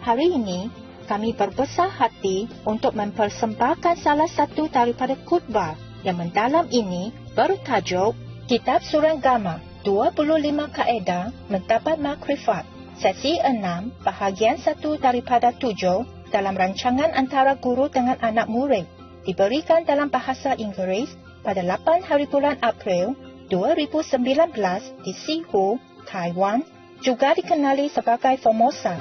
Hari ini, kami berbesar hati untuk mempersembahkan salah satu daripada khutbah yang mendalam ini bertajuk Kitab Suragama 25 Kaedah Mendapat Makrifat, sesi 6, bahagian 1 daripada 7 dalam rancangan antara guru dengan anak murid, diberikan dalam bahasa Inggeris pada 8 hari bulan April 2019 di Sihu, Taiwan, juga dikenali sebagai Formosa.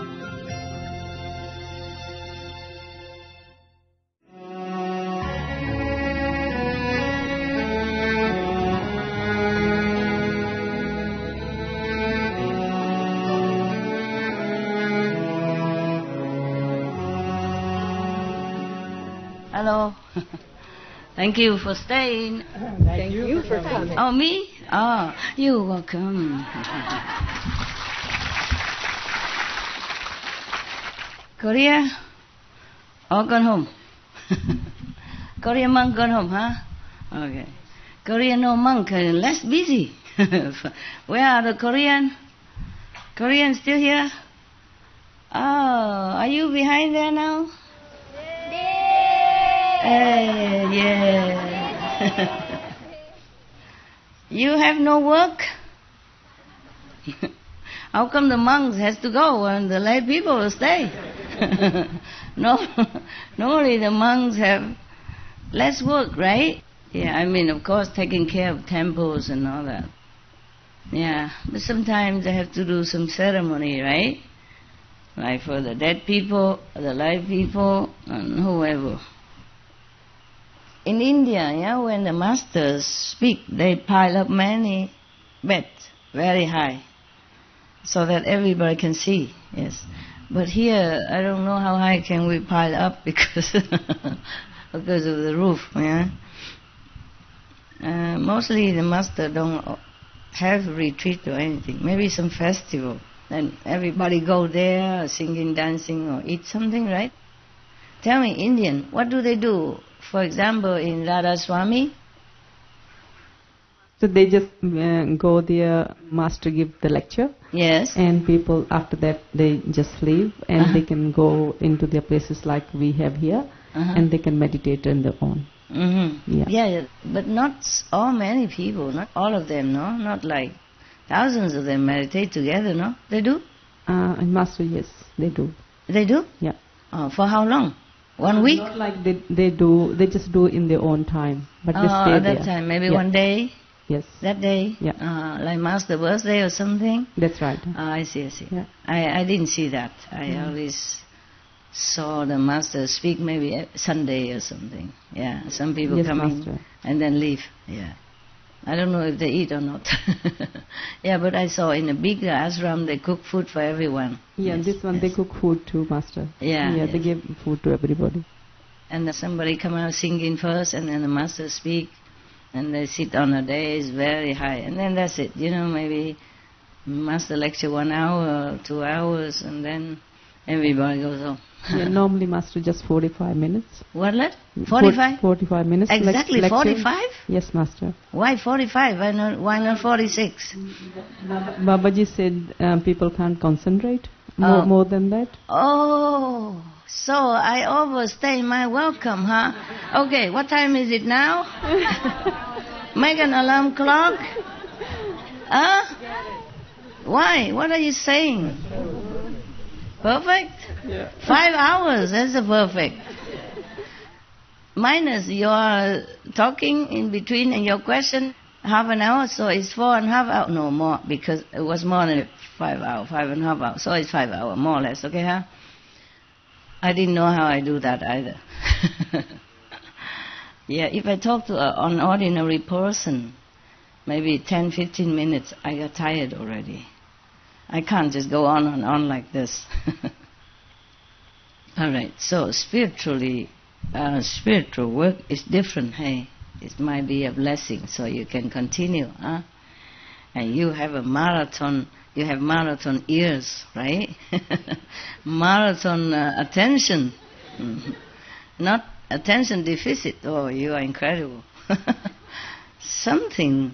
Hello. Thank you for staying. Thank you for coming. Oh, me? Oh, you're welcome. Korea? All gone home? Korean monk gone home, huh? Okay. Korean no monk, less busy. Where are the Korean? Korean still here? Oh, are you behind there now? Yeah. You have no work? How come the monks has to go and the lay people will stay? No, normally the monks have less work, right? Yeah, I mean, of course, taking care of temples and all that. Yeah, but sometimes they have to do some ceremony, right? Like for the dead people, the live people, and whoever. In India, yeah, when the masters speak, they pile up many beds, very high, so that everybody can see, yes. But here, I don't know how high can we pile up because of the roof, yeah. Mostly the master don't have retreat or anything, maybe some festival. Then everybody go there, singing, dancing, or eat something, right? Tell me, Indian, what do they do? For example, in Radha Swami? So they just go there, master give the lecture. Yes. And people after that they just leave and they can go into their places like we have here and they can meditate on their own. Yeah, but not all many people, not all of them, no? Not like thousands of them meditate together, no? They do? And master, yes, they do. They do? Yeah. For how long? 1 week? Not like they do, they just do in their own time. But they stay at there. that time, maybe 1 day? Yes. That day? Yeah. Like master birthday or something? That's right. I see. Yeah. I didn't see that. I always saw the master speak maybe Sunday or something. Yeah, some people come in and then leave. Yeah. I don't know if they eat or not. Yeah, but I saw in a big ashram they cook food for everyone. Yeah, yes, this one they cook food too, master. Yeah. They give food to everybody. And then somebody come out singing first and then the master speak and they sit on a dais very high and then that's it. You know, maybe master lecture 1 hour, 2 hours and then everybody goes home. Yeah, normally master just 45 minutes. What? 45? 45 minutes. Exactly, lecture. 45? Yes, master. Why 45? Why not 46? Babaji said people can't concentrate more than that. Oh, so I overstay my welcome, huh? Okay, what time is it now? Make an alarm clock? Huh? Why? What are you saying? Perfect? Yeah. 5 hours, that's a perfect. Minus your talking in between and your question, half an hour, so it's 4.5 hours. No, more, because it was more than 5 hours, 5.5 hours. So it's 5 hours, more or less, okay, huh? I didn't know how I do that either. Yeah, if I talk to an ordinary person, maybe 10, 15 minutes, I get tired already. I can't just go on and on like this. All right, so spiritually, spiritual work is different, hey? It might be a blessing, so you can continue, huh? And you have a marathon, you have marathon ears, right? Marathon attention, not attention deficit. Oh, you are incredible. Something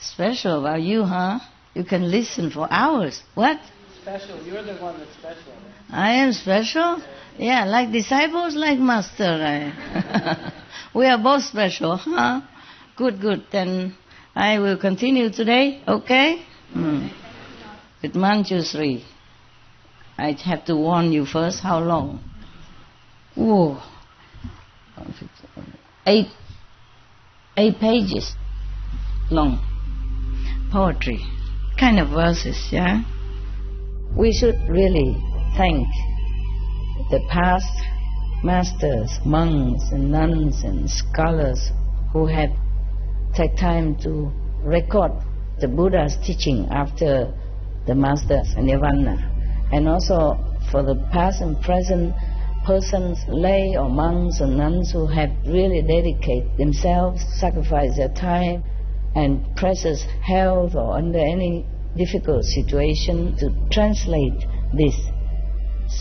special about you, huh? You can listen for hours. What? special. You're the one that's special. I am special? Yeah, like disciples, like master. We are both special, huh? Good, good. Then I will continue today, okay? With Manjushri. I have to warn you first, how long? Whoa. 8 pages long. Poetry. Kind of verses, yeah? We should really thank the past masters, monks and nuns and scholars who had take time to record the Buddha's teaching after the master's nirvana, and also for the past and present persons, lay or monks or nuns who have really dedicated themselves, sacrificed their time and precious health or under any difficult situation to translate this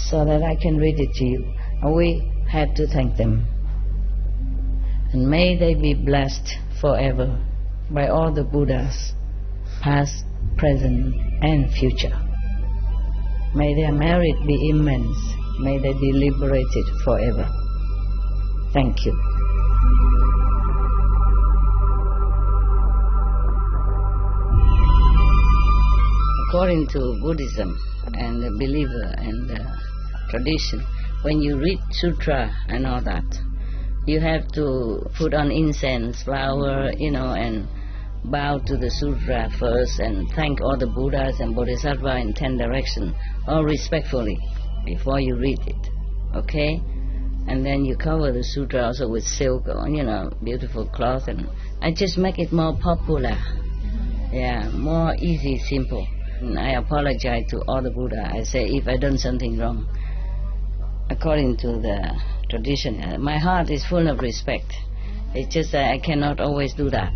so that I can read it to you. And we had to thank them. And may they be blessed forever by all the Buddhas, past, present and future. May their merit be immense. May they be liberated forever. Thank you. According to Buddhism and the believer and the tradition, when you read sutra and all that, you have to put on incense, flower, and bow to the sutra first and thank all the Buddhas and Bodhisattvas in 10 directions, all respectfully, before you read it, okay? And then you cover the sutra also with silk or, beautiful cloth, and I just make it more popular, more easy, simple. And I apologize to all the Buddha. I say if I done something wrong, according to the tradition, my heart is full of respect. It's just that I cannot always do that.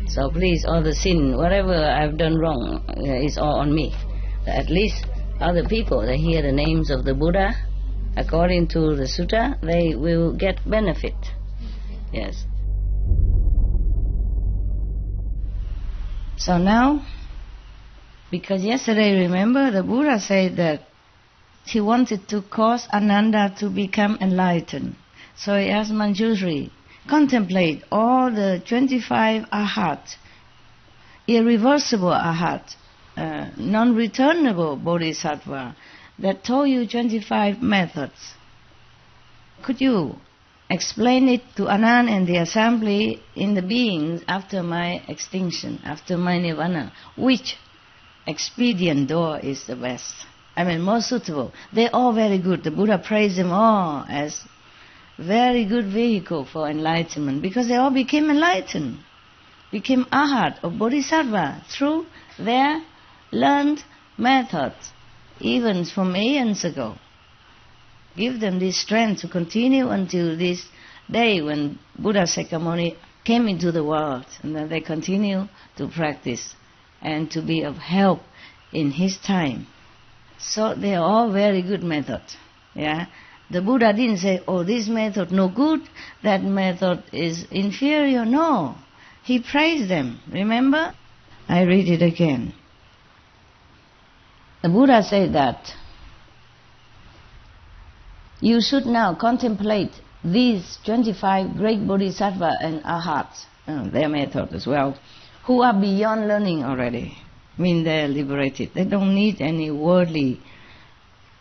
So please, all the sin, whatever I've done wrong, is all on me. At least other people, they hear the names of the Buddha, according to the sutta, they will get benefit. Yes. So now, because yesterday, remember, the Buddha said that he wanted to cause Ananda to become enlightened. So he asked Manjushri, contemplate all the 25 arhat, irreversible arhat, non-returnable bodhisattva that told you 25 methods. Could you explain it to Anand and the assembly in the beings after my extinction, after my nirvana? Which expedient door is the best? Most suitable. They're all very good. The Buddha praised them all as very good vehicle for enlightenment because they all became enlightened, became arhat or bodhisattva through their learned methods, even from aeons ago. Give them this strength to continue until this day when Buddha Sakyamuni came into the world, and then they continue to practice and to be of help in his time. So they are all very good methods. Yeah? The Buddha didn't say, oh, this method no good, that method is inferior. No. He praised them. Remember? I read it again. The Buddha said that you should now contemplate these 25 great bodhisattvas and arhats, their method as well, who are beyond learning already. They're liberated. They don't need any worldly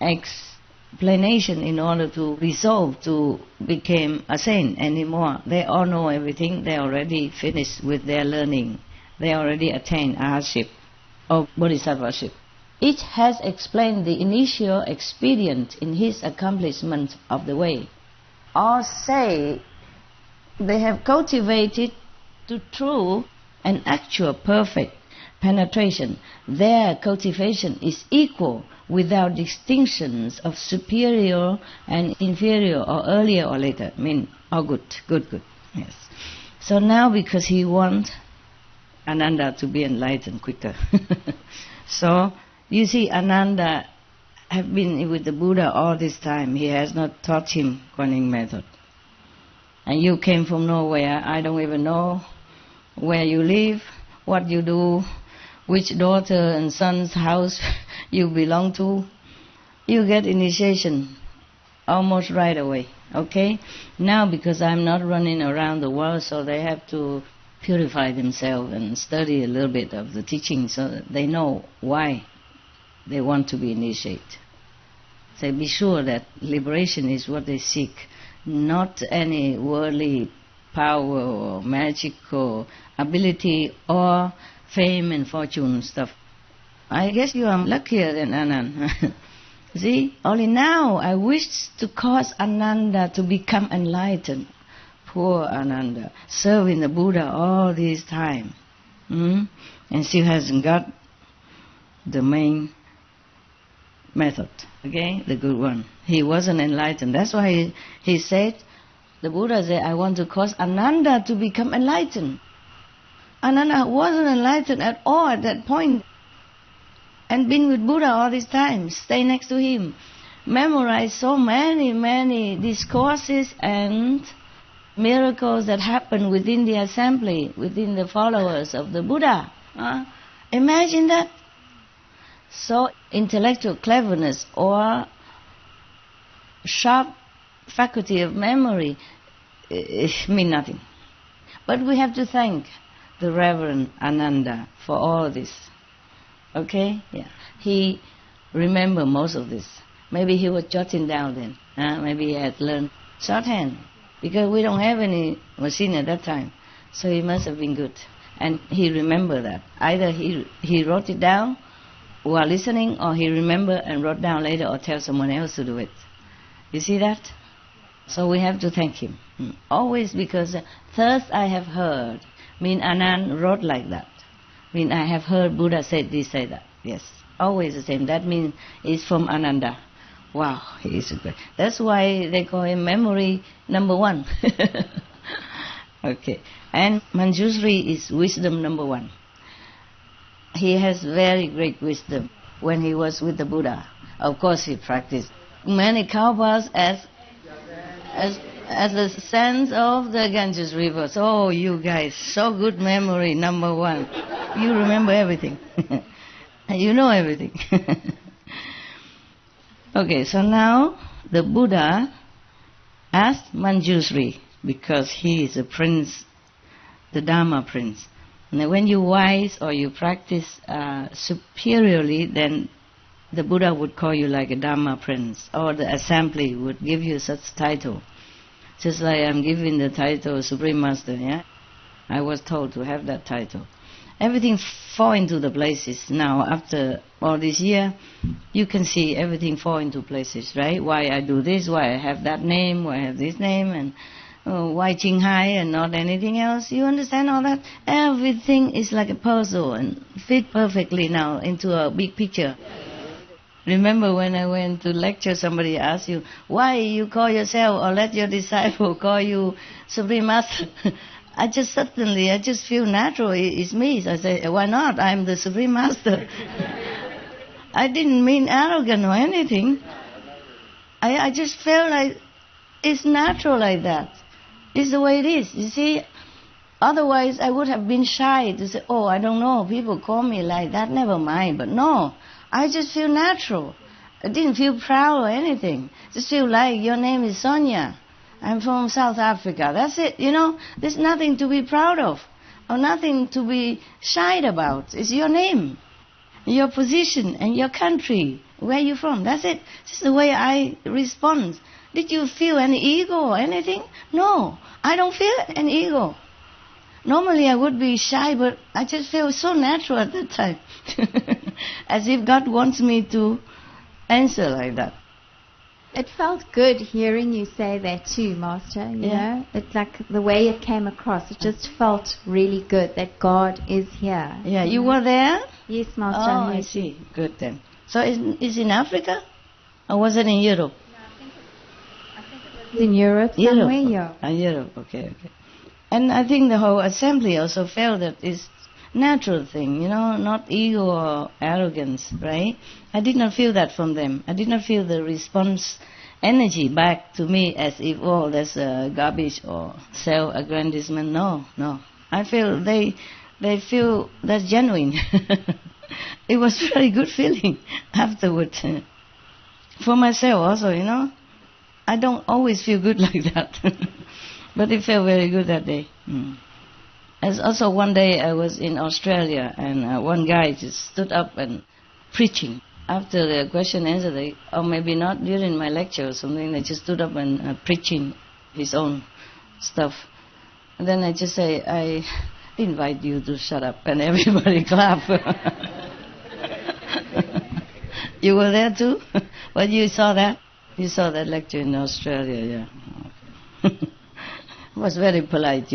explanation in order to resolve to become a saint anymore. They all know everything. They already finished with their learning. They already attained arhatship or bodhisattvaship. Each has explained the initial expedient in his accomplishment of the way. All say they have cultivated to true and actual perfect penetration. Their cultivation is equal without distinctions of superior and inferior or earlier or later. All good. Yes. So now because he wants Ananda to be enlightened quicker. So you see, Ananda have been with the Buddha all this time. He has not taught him Kuan Yin method. And you came from nowhere. I don't even know where you live, what you do, which daughter and son's house you belong to, you get initiation almost right away, okay? Now, because I'm not running around the world, so they have to purify themselves and study a little bit of the teaching so that they know why they want to be initiated. So be sure that liberation is what they seek, not any worldly power or magical ability or fame and fortune stuff. I guess you are luckier than Anand. See, only now I wish to cause Ananda to become enlightened. Poor Ananda, serving the Buddha all this time. And still hasn't got the main method, okay, the good one. He wasn't enlightened. That's why he said, the Buddha said, I want to cause Ananda to become enlightened. Ananda wasn't enlightened at all at that point. And been with Buddha all this time, stay next to him, memorize so many discourses and miracles that happen within the assembly, within the followers of the Buddha. Imagine that. So intellectual cleverness or sharp faculty of memory mean nothing. But we have to thank the Reverend Ananda for all this. Okay? Yeah. He remembered most of this. Maybe he was jotting down then. Maybe he had learned shorthand. Because we don't have any machine at that time. So he must have been good. And he remembered that. Either he wrote it down while listening, or he remembered and wrote down later, or tell someone else to do it. You see that? So we have to thank him. Always, because thus I have heard. Mean Anand wrote like that. Mean I have heard Buddha said this, say that. Yes, always the same. That means it's from Ananda. Wow, he is great. That's why they call him memory number one. Okay. And Manjushri is wisdom number one. He has very great wisdom when he was with the Buddha. Of course he practiced many kalpas as the sands of the Ganges River. So you guys, so good memory, number one. You remember everything. You know everything. Okay, so now the Buddha asked Manjushri, because he is a prince, the Dharma prince. Now when you wise or you practice superiorly, then the Buddha would call you like a Dharma prince, or the assembly would give you such title. Just like I'm giving the title Supreme Master, yeah? I was told to have that title. Everything fall into the places now. After all this year, you can see everything fall into places, right? Why I do this, why I have that name, why I have this name, and why CHINGHAI and not anything else. You understand all that? Everything is like a puzzle and fit perfectly now into a big picture. Remember when I went to lecture, somebody asked you, why you call yourself or let your disciple call you Supreme Master? I just feel natural, it's me. So I say, why not? I'm the Supreme Master. I didn't mean arrogant or anything. I just felt like it's natural like that. It's the way it is, you see. Otherwise, I would have been shy to say, oh, I don't know, people call me like that, never mind. But no, I just feel natural. I didn't feel proud or anything. Just feel like your name is Sonia. I'm from South Africa. That's it, you know. There's nothing to be proud of or nothing to be shy about. It's your name, your position, and your country, where you're from. That's it. This is the way I respond. Did you feel any ego or anything? No, I don't feel any ego. Normally I would be shy, but I just feel so natural at that time. As if God wants me to answer like that. It felt good hearing you say that too, Master. You know, it's like the way it came across. It just felt really good that God is here. Yeah, you were there? Yes, Master. Oh, I see. Good then. So is in Africa? Or was it in Europe? I think it was in Europe somewhere, yeah. Europe, okay. And I think the whole assembly also felt that it's natural thing, you know, not ego or arrogance, right? I did not feel that from them. I did not feel the response energy back to me as if, oh, that's garbage or self-aggrandizement. No. I feel they they feel that's genuine. It was very good feeling afterward. For myself also, I don't always feel good like that. But it felt very good that day. As also one day I was in Australia, and one guy just stood up and preaching. After the question and answer, or maybe not during my lecture or something, they just stood up and preaching his own stuff. And then I just say, I invite you to shut up, and everybody clap. You were there too? But you saw that? You saw that lecture in Australia, yeah. It was very polite,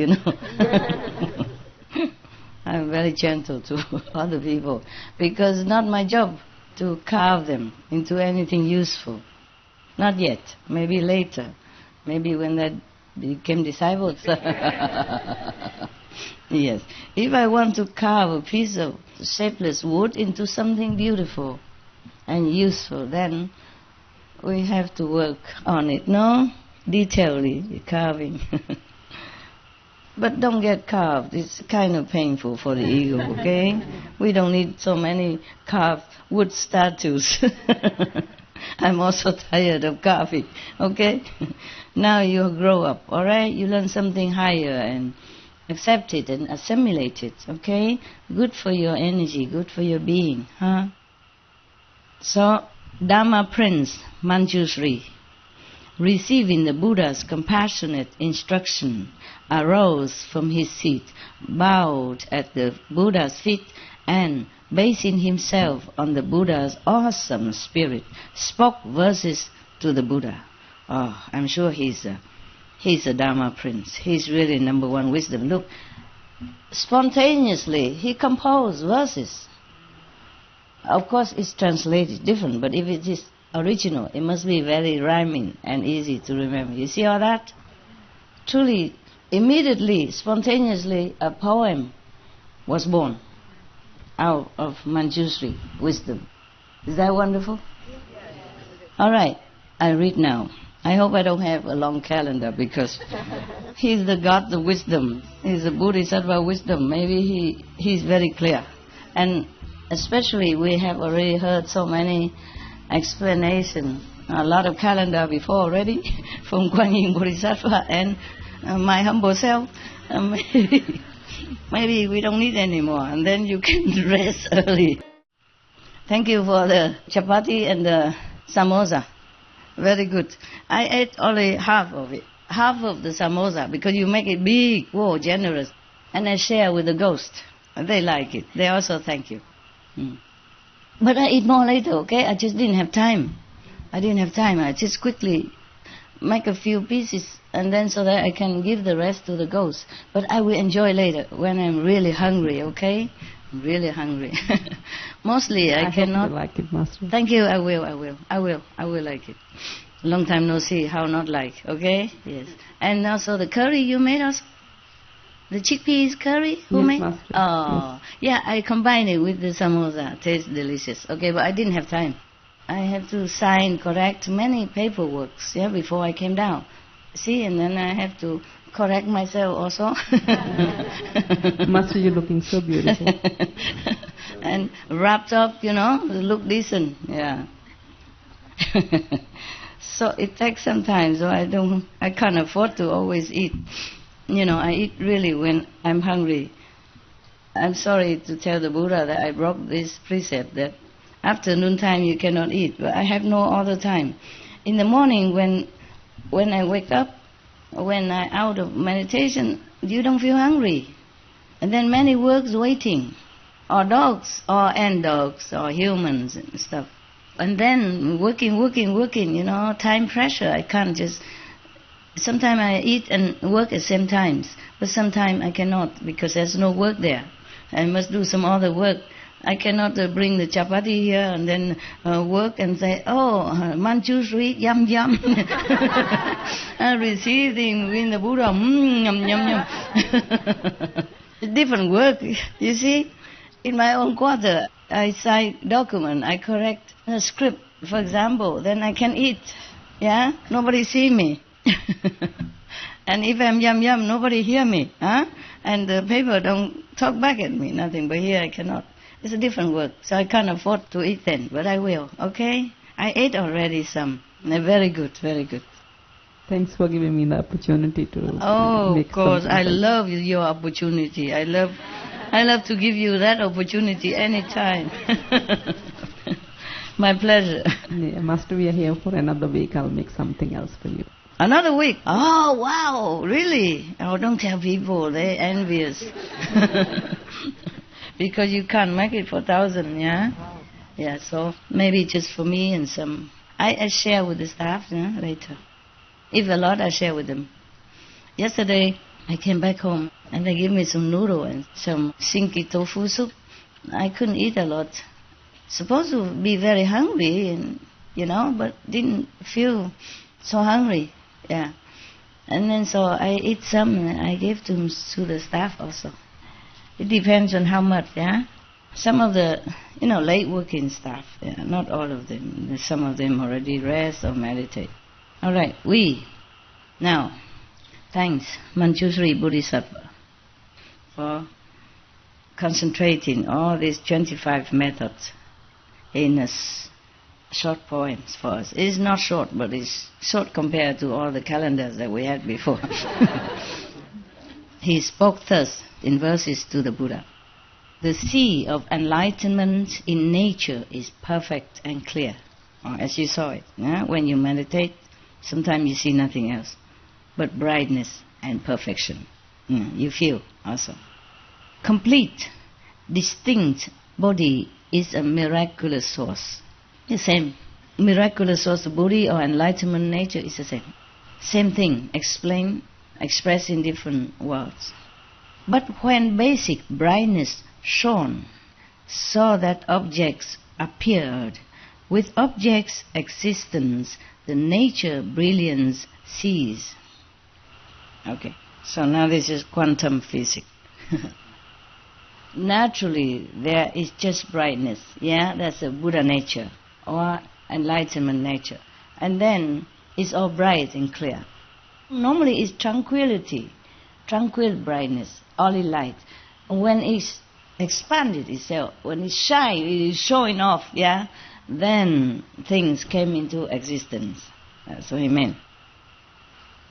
I'm very gentle to other people, because it's not my job to carve them into anything useful. Not yet. Maybe later. Maybe when they became disciples. Yes. If I want to carve a piece of shapeless wood into something beautiful and useful, then we have to work on it, no? Detailedly carving. But don't get carved. It's kind of painful for the ego, okay? We don't need so many carved wood statues. I'm also tired of carving, okay? Now you grow up, all right? You learn something higher and accept it and assimilate it, okay? Good for your energy, good for your being, huh? So, Dharma Prince Manjushri, receiving the Buddha's compassionate instruction, arose from his seat, bowed at the Buddha's feet, and, basing himself on the Buddha's awesome spirit, spoke verses to the Buddha. Oh, I'm sure he's a Dharma Prince. He's really number one wisdom. Look, spontaneously he composed verses. Of course, it's translated different, but if it is original, it must be very rhyming and easy to remember. You see all that? Truly, immediately, spontaneously, a poem was born out of Manjushri wisdom. Is that wonderful? All right, I read now. I hope I don't have a long calendar, because he's the God of wisdom. He's the Bodhisattva wisdom. Maybe he's very clear. And especially we have already heard so many explanations, a lot of calendar before already, from Kuan Yin Bodhisattva and my humble self. Maybe we don't need any more, and then you can rest early. Thank you for the chapati and the samosa. Very good. I ate only half of it, half of the samosa, because you make it big, whoa, generous. And I share with the ghost. They like it. They also thank you. But I eat more later, okay? I just didn't have time. I just quickly make a few pieces, and then so that I can give the rest to the ghost. But I will enjoy later when I'm really hungry, okay? I'm really hungry. Mostly I cannot. Hope you like it, Master. Thank you. I will like it. Long time no see. How not like? Okay. Yes. And also the curry you made us. The chickpeas curry. Who Yes, made? Master. Oh, yeah. I combined it with the samosa. Tastes delicious. Okay, but I didn't have time. I have to correct many paperworks. Yeah, before I came down. See, and then I have to correct myself also. Master, you're looking so beautiful. And wrapped up, look decent. Yeah. So it takes some time. So I can't afford to always eat. I eat really when I'm hungry. I'm sorry to tell the Buddha that I broke this precept that after noontime you cannot eat. But I have no other time. In the morning when I wake up, when I'm out of meditation, you don't feel hungry. And then many works waiting, or dogs, or ant dogs, or humans and stuff. And then working, time pressure. I can't just... Sometimes I eat and work at the same times, but sometimes I cannot because there's no work there. I must do some other work. I cannot bring the chapati here and then work and say, oh, Manjushri, yum yum. I received in the Buddha, yum yum yum. Different work, you see. In my own quarter, I sign document, I correct a script, for example, then I can eat. Yeah, nobody see me. And if I'm yum yum, nobody hear me. Huh? And the paper don't talk back at me, nothing. But here I cannot. It's a different work, so I can't afford to eat then, but I will, okay? I ate already some. They're very good, very good. Thanks for giving me the opportunity to make of course, something I like love your opportunity. I love to give you that opportunity anytime. My pleasure. Yeah, Master, we are here for another week. I'll make something else for you. Another week? Oh, wow, really? Oh, don't tell people, they're envious. Because you can't make it for 1,000, yeah? Yeah, so maybe just for me and some. I share with the staff later. If a lot, I share with them. Yesterday, I came back home and they gave me some noodle and some shinki tofu soup. I couldn't eat a lot. Supposed to be very hungry, and but didn't feel so hungry. Yeah. And then so I eat some and I gave to the staff also. It depends on how much, yeah? Some of the, late working staff, yeah, not all of them. Some of them already rest or meditate. All right, now, thanks, Manjushri Bodhisattva, for concentrating all these 25 methods in short poems for us. It is not short, but it's short compared to all the calendars that we had before. He spoke thus in verses to the Buddha. The sea of enlightenment in nature is perfect and clear. As you saw it, when you meditate, sometimes you see nothing else but brightness and perfection. You feel also. Complete, distinct body is a miraculous source. The same. Miraculous source of body or enlightenment nature is the same. Same thing, expressed in different words. But when basic brightness shone, so that objects appeared, with objects' existence, the nature brilliance ceased. Okay, so now this is quantum physics. Naturally, there is just brightness. Yeah, that's a Buddha nature or enlightenment nature. And then it's all bright and clear. Normally it's tranquility, tranquil brightness, only light. When it's expanded itself, when it's shine, it is showing off, yeah, then things came into existence. That's what he meant.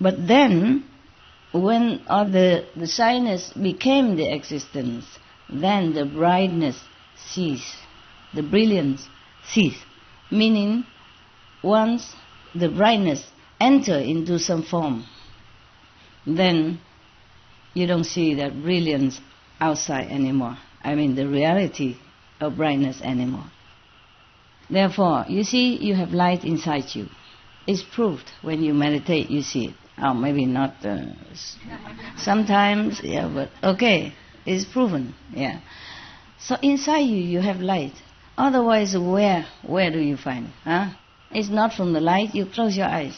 But then, when all the shyness became the existence, then the brightness ceased, the brilliance ceased. Meaning, once the brightness enter into some form, then you don't see that brilliance outside anymore. I mean the reality of brightness anymore. Therefore, you see, you have light inside you. It's proved when you meditate, you see it. Oh, maybe not sometimes, yeah, but okay, it's proven, yeah. So inside you, you have light. Otherwise, where do you find it? It's not from the light, you close your eyes.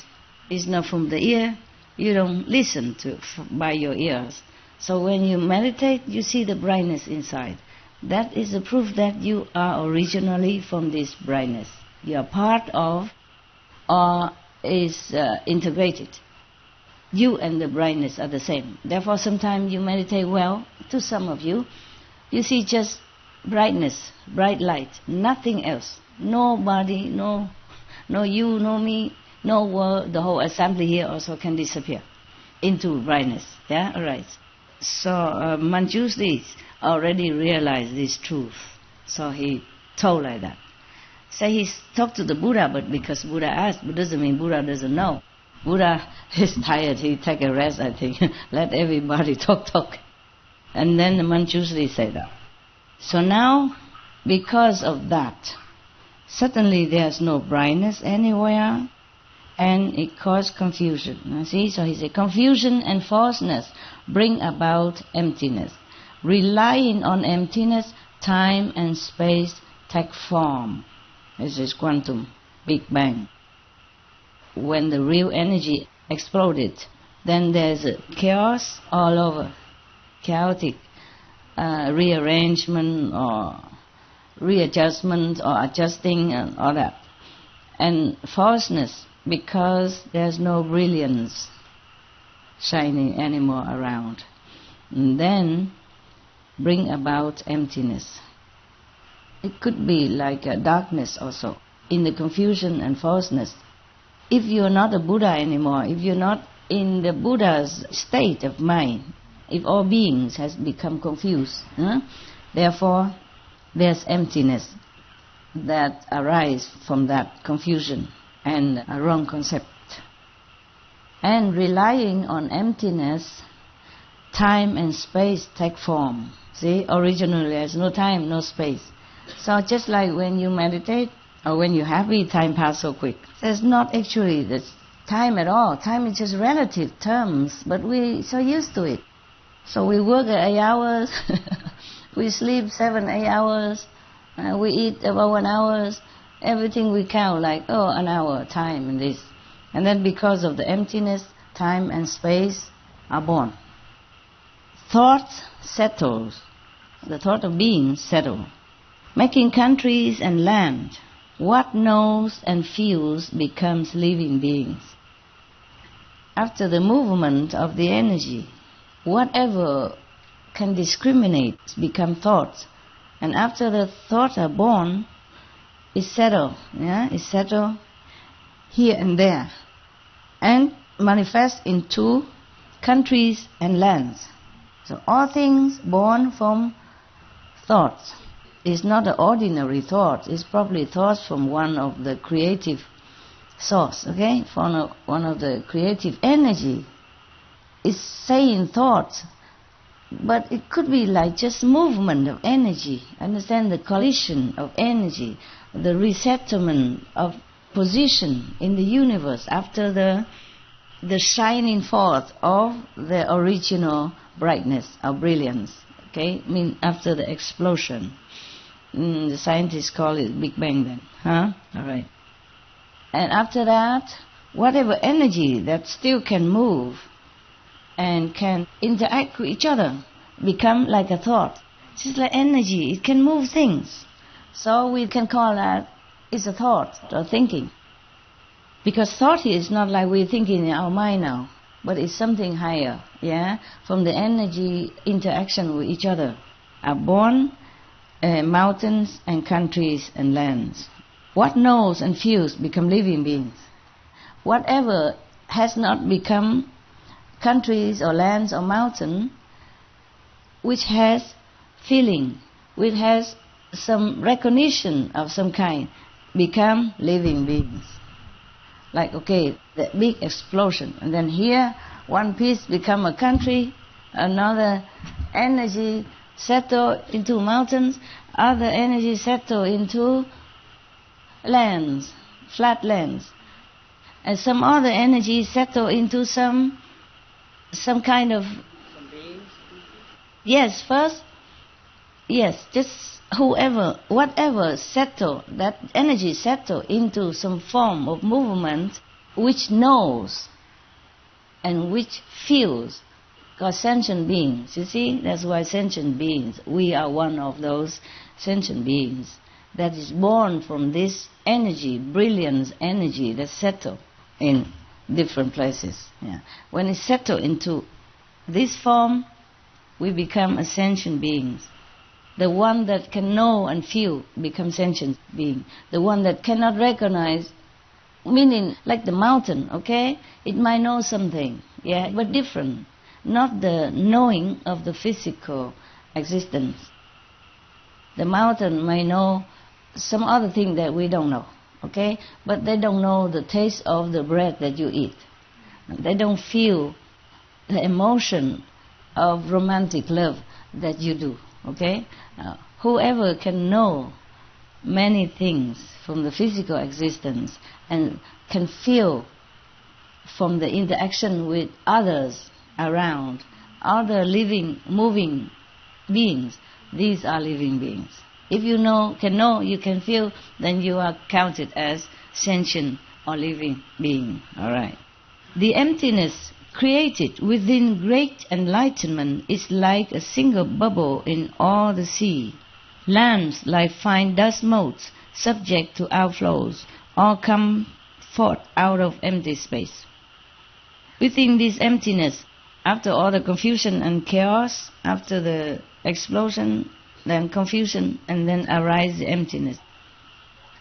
It's not from the ear, you don't listen to by your ears. So when you meditate, you see the brightness inside. That is the proof that you are originally from this brightness. You are part of or is integrated. You and the brightness are the same. Therefore, sometimes you meditate well. To some of you, you see just brightness, bright light, nothing else. Nobody, no you, no me, no world. The whole assembly here also can disappear into brightness. Yeah, all right. So Manjushri already realized this truth. So he told like that. So he talked to the Buddha, but because Buddha asked, but doesn't mean Buddha doesn't know. Buddha is tired, he take a rest, I think. Let everybody talk. And then the Manjushri said that. So now, because of that, suddenly there's no brightness anywhere, and it caused confusion. Now see, so he said, confusion and falseness bring about emptiness. Relying on emptiness, time and space take form. This is quantum, Big Bang. When the real energy exploded, then there's a chaos all over, chaotic rearrangement or readjustment or adjusting and all that. And falseness, because there's no brilliance shining anymore around. And then bring about emptiness. It could be like a darkness also, in the confusion and falseness. If you're not a Buddha anymore, if you're not in the Buddha's state of mind, if all beings has become confused, therefore there's emptiness that arises from that confusion and a wrong concept. And relying on emptiness, time and space take form. See, originally there's no time, no space. So just like when you meditate or when you're happy, time passes so quick. There's not actually the time at all. Time is just relative terms, but we're so used to it. So we work 8 hours, we sleep 7, 8 hours, we eat about 1 hour, everything we count like, an hour, time and this. And then because of the emptiness, time and space are born. Thought settles, the thought of being settle, making countries and land. What knows and feels becomes living beings. After the movement of the energy, whatever can discriminate become thoughts. And after the thoughts are born, it's settled. It's settled here and there. And manifest into countries and lands. So all things born from thoughts. It's not an ordinary thought. It's probably thoughts from one of the creative source, okay? From one of the creative energy. It's saying thoughts, but it could be like just movement of energy. Understand the collision of energy, the resettlement of position in the universe after the shining forth of the original brightness or brilliance. Okay, after the explosion. The scientists call it Big Bang then. All right. And after that, whatever energy that still can move and can interact with each other become like a thought. Just like energy, it can move things. So we can call that it's a thought or thinking. Because thought is not like we're thinking in our mind now, but it's something higher, from the energy interaction with each other are born mountains and countries and lands. What knows and feels become living beings. Whatever has not become countries or lands or mountain, which has feeling, which has some recognition of some kind, become living beings. Like, okay, the big explosion, and then here one piece become a country, another energy settle into mountains, other energy settle into lands, flat lands, and some other energy settle into some kind of... Some beings? Yes, first, yes, just whatever settle, that energy settle into some form of movement which knows and which feels, called sentient beings. You see, that's why sentient beings, we are one of those sentient beings that is born from this energy, brilliance energy that settle in different places. When it settle into this form, we become a sentient beings. The one that can know and feel becomes sentient being. The one that cannot recognize, meaning like the mountain, okay? It might know something, but different. Not the knowing of the physical existence. The mountain may know some other thing that we don't know, okay? But they don't know the taste of the bread that you eat. They don't feel the emotion of romantic love that you do. Okay? Now, whoever can know many things from the physical existence and can feel from the interaction with others around, other living, moving beings, these are living beings. If you you can feel, then you are counted as sentient or living being. All right. The emptiness created within great enlightenment is like a single bubble in all the sea. Lands like fine dust motes, subject to outflows, all come forth out of empty space. Within this emptiness, after all the confusion and chaos, after the explosion, then confusion, and then arise the emptiness.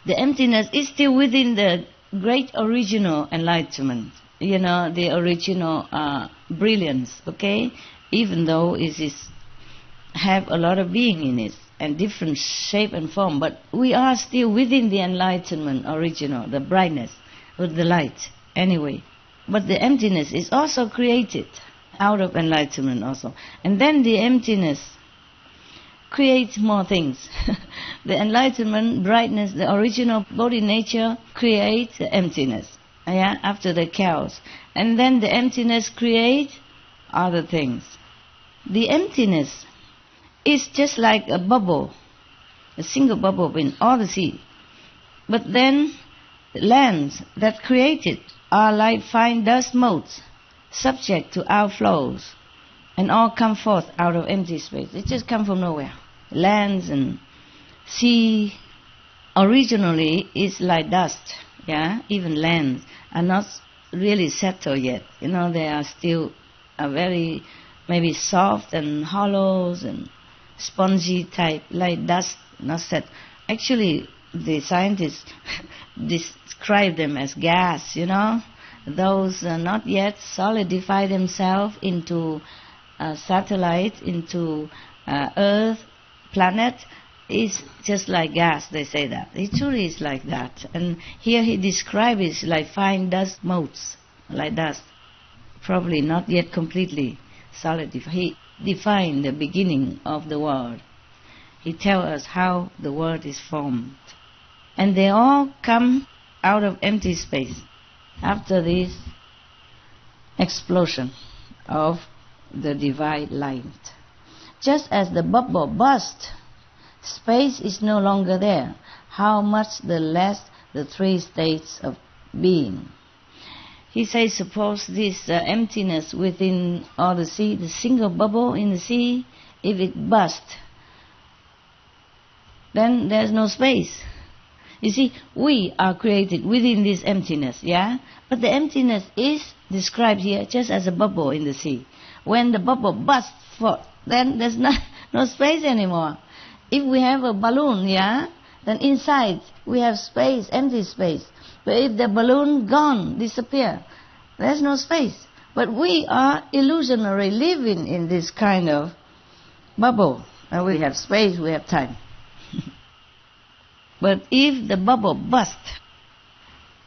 The emptiness is still within the great original enlightenment, the original brilliance, okay? Even though it is have a lot of being in it and different shape and form, but we are still within the enlightenment original, the brightness with the light anyway. But the emptiness is also created out of enlightenment also. And then the emptiness creates more things. The enlightenment, brightness, the original body nature creates the emptiness, after the chaos. And then the emptiness creates other things. The emptiness is just like a bubble, a single bubble in all the sea. But then the lands that created are like fine dust motes, subject to outflows, and all come forth out of empty space. It just come from nowhere. Lands and sea originally is like dust, even lands are not really settled yet. They are still very maybe soft and hollows and spongy type, like dust, not set. Actually, the scientists describe them as gas, Those not yet solidify themselves into satellite, into Earth, planet, is just like gas, they say that. It truly is like that. And here he describes it like fine dust motes, like dust. Probably not yet completely solidified. He defined the beginning of the world. He tells us how the world is formed. And they all come out of empty space after this explosion of the divine light. Just as the bubble burst, space is no longer there. How much the less the three states of being. He says, suppose this emptiness within all the sea, the single bubble in the sea, if it bursts, then there's no space. You see, we are created within this emptiness, But the emptiness is described here just as a bubble in the sea. When the bubble bursts forth, then there's no space anymore. If we have a balloon, then inside we have space, empty space. But if the balloon gone, disappear, there's no space. But we are illusionary living in this kind of bubble. And we have space, we have time. But if the bubble bursts,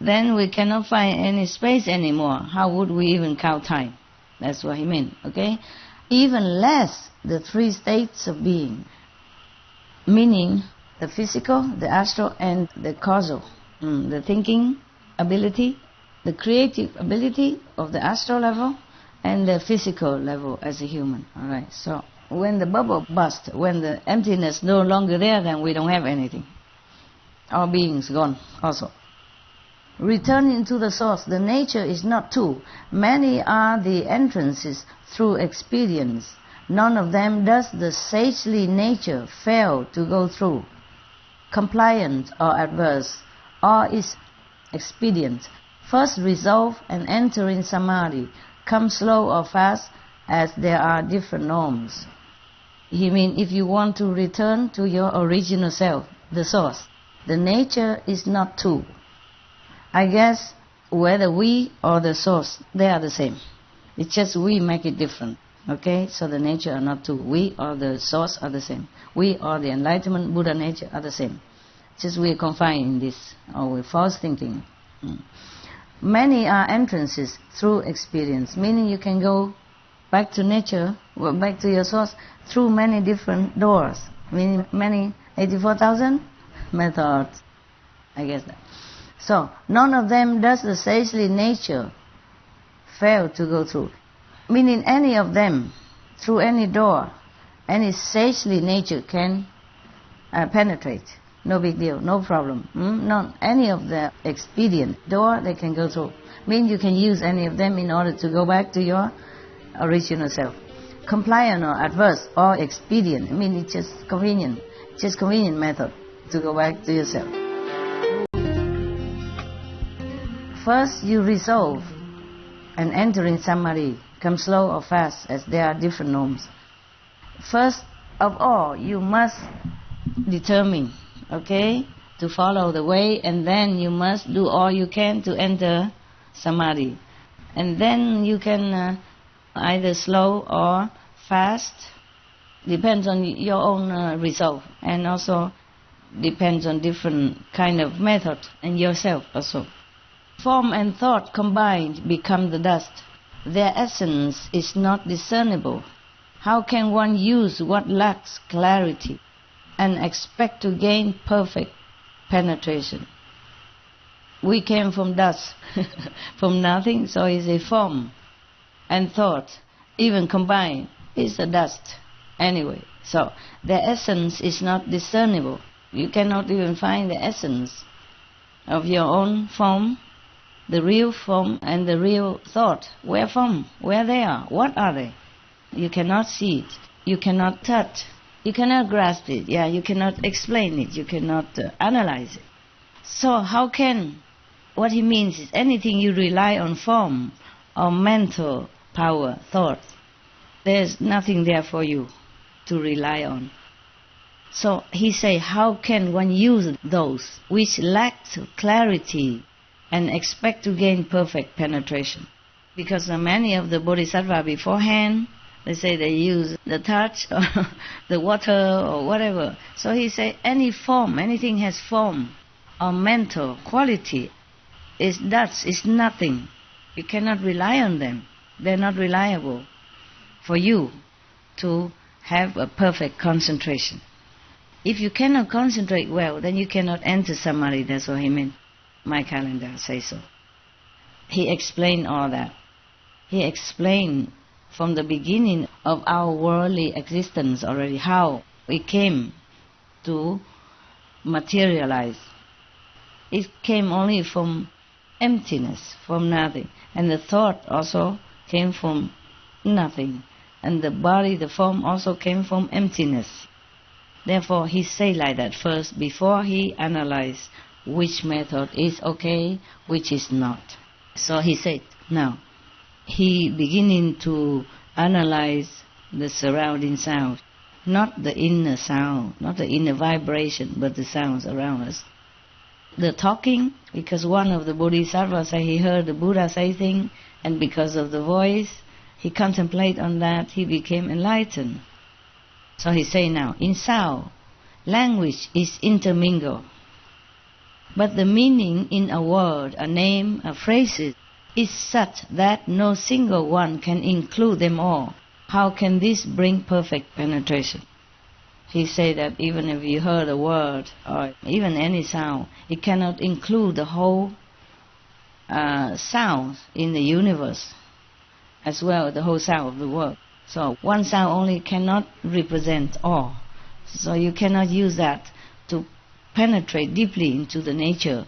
then we cannot find any space anymore. How would we even count time? That's what he meant, okay? Even less the three states of being, meaning the physical, the astral, and the causal. The thinking ability, the creative ability of the astral level, and the physical level as a human. All right. So when the bubble bursts, when the emptiness no longer there, then we don't have anything. Our being's gone also. Returning to the source, the nature is not two. Many are the entrances through experience. None of them does the sagely nature fail to go through. Compliant or adverse, or is expedient. First resolve and enter in samadhi. Come slow or fast, as there are different norms. He means if you want to return to your original self, the source, the nature is not two. I guess whether we or the source, they are the same. It's just we make it different. Okay, so the nature are not two. We or the source are the same. We or the enlightenment Buddha nature are the same. Just we are confined in this, or with false thinking. Many are entrances through experience, meaning you can go back to nature, back to your source, through many different doors, meaning many 84,000 methods, I guess that. So, none of them does the sagely nature fail to go through. Meaning any of them, through any door, any sagely nature can penetrate. No big deal, no problem. Not any of the expedient door they can go through. Means you can use any of them in order to go back to your original self. Compliant or adverse or expedient, I mean it's just convenient method to go back to yourself. First you resolve and enter in samadhi. Come slow or fast, as there are different norms. First, of all, you must determine, okay, to follow the way, and then you must do all you can to enter samadhi. And then you can either slow or fast, depends on your own resolve, and also depends on different kind of method and yourself also. Form and thought combined become the dust. Their essence is not discernible. How can one use what lacks clarity and expect to gain perfect penetration? We came from dust, from nothing, so it's a form and thought, even combined, is a dust anyway. So their essence is not discernible. You cannot even find the essence of your own form, the real form and the real thought. Where from? Where they are? What are they? You cannot see it. You cannot touch. You cannot grasp it. Yeah, you cannot explain it. You cannot analyze it. So how can... What he means is anything you rely on form or mental power, thought, there's nothing there for you to rely on. So he say, how can one use those which lack clarity and expect to gain perfect penetration? Because many of the bodhisattva beforehand, they say they use the touch or the water or whatever. So he say any form, anything has form or mental quality, is dust, is nothing. You cannot rely on them. They're not reliable for you to have a perfect concentration. If you cannot concentrate well, then you cannot enter samadhi. That's what he meant. My calendar says so. He explained all that. He explained from the beginning of our worldly existence already how we came to materialize. It came only from emptiness, from nothing. And the thought also came from nothing. And the body, the form also came from emptiness. Therefore, he say like that first before he analyze which method is okay, which is not. So he said, now, he beginning to analyze the surrounding sound, not the inner sound, not the inner vibration, but the sounds around us. The talking, because one of the bodhisattvas say he heard the Buddha say things, and because of the voice, he contemplated on that, he became enlightened. So he say now, in sound, language is intermingled, but the meaning in a word, a name, a phrase is such that no single one can include them all. How can this bring perfect penetration? He said that even if you heard a word or even any sound, it cannot include the whole sound in the universe, as well as the whole sound of the world. So one sound only cannot represent all. So you cannot use that to penetrate deeply into the nature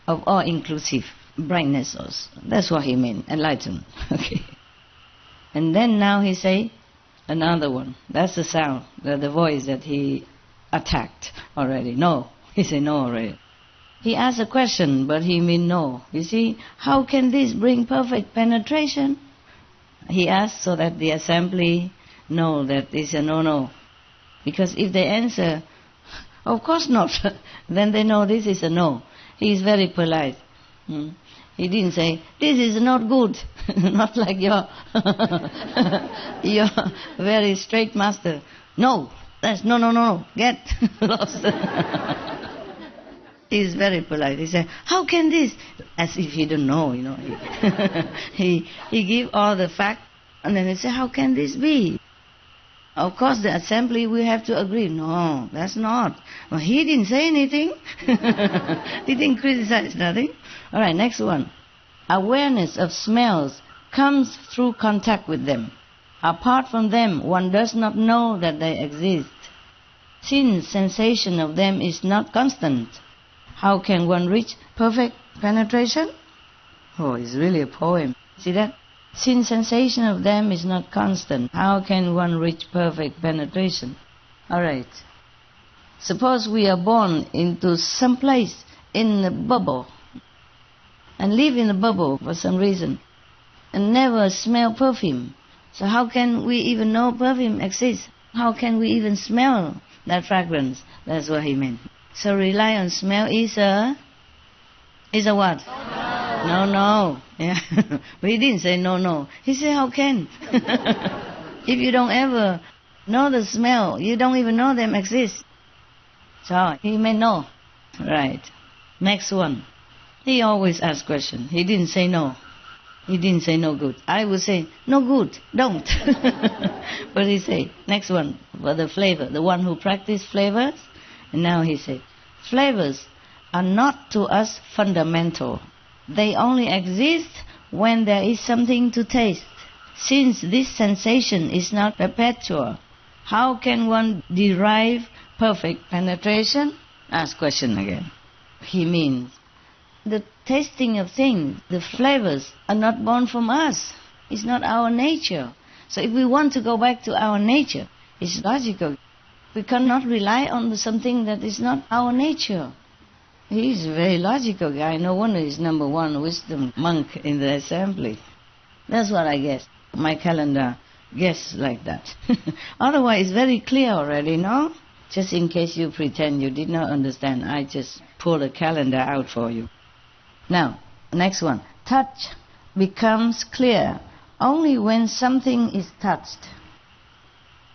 of all-inclusive brightness. That's what he meant, enlightened. Okay. And then now he say, another one. That's the sound, the voice that he attacked already. No. He said no already. He asked a question, but he mean no. You see, how can this bring perfect penetration? He asked so that the assembly know that it's a no-no. Because if they answer, of course not, then they know this is a no. He is very polite. He didn't say, this is not good. Not like your your very straight master. No, that's no, get lost. He is very polite. He said, how can this? As if he don't know, you know. He give all the facts, and then he said, how can this be? Of course, the assembly will have to agree. No, that's not. Well, he didn't say anything. He didn't criticize nothing. All right, next one. Awareness of smells comes through contact with them. Apart from them, one does not know that they exist. Since sensation of them is not constant, how can one reach perfect penetration? Oh, it's really a poem. See that? Since sensation of them is not constant, how can one reach perfect penetration? All right. Suppose we are born into some place in a bubble and live in a bubble for some reason and never smell perfume. So how can we even know perfume exists? how can we even smell that fragrance? That's what he meant. So rely on smell is a what? No. Yeah. But he didn't say no. He said, how can? If you don't ever know the smell, you don't even know them exist. So he meant no. Right. Next one. He always asks questions. He didn't say no. He didn't say no good. I would say, no good, don't. But he said, next one, for the flavor, the one who practiced flavors. And now he said, flavors are not to us fundamental. They only exist when there is something to taste. Since this sensation is not perpetual, how can one derive perfect penetration? Ask question again. He means the tasting of things, the flavors, are not born from us. It's not our nature. So if we want to go back to our nature, it's logical. We cannot rely on something that is not our nature. He's a very logical guy. No wonder he's number one wisdom monk in the assembly. That's what I guess. My calendar guess like that. Otherwise, it's very clear already, no? Just in case you pretend you did not understand, I just pull a calendar out for you. Now, next one. Touch becomes clear only when something is touched.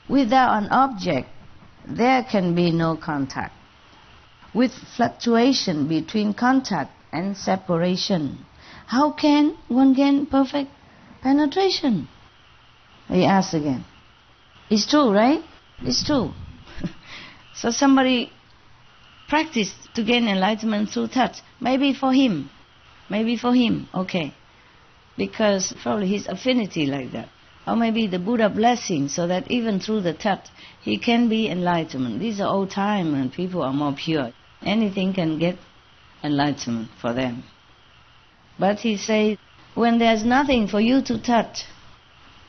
Without an object, there can be no contact. With fluctuation between contact and separation, how can one gain perfect penetration? He asks again. It's true, right? It's true. So somebody practiced to gain enlightenment through touch. Maybe for him, okay. Because probably his affinity like that. Or maybe the Buddha blessing, so that even through the touch, he can be enlightenment. These are old time and people are more pure. Anything can get enlightenment for them. But he says, when there's nothing for you to touch,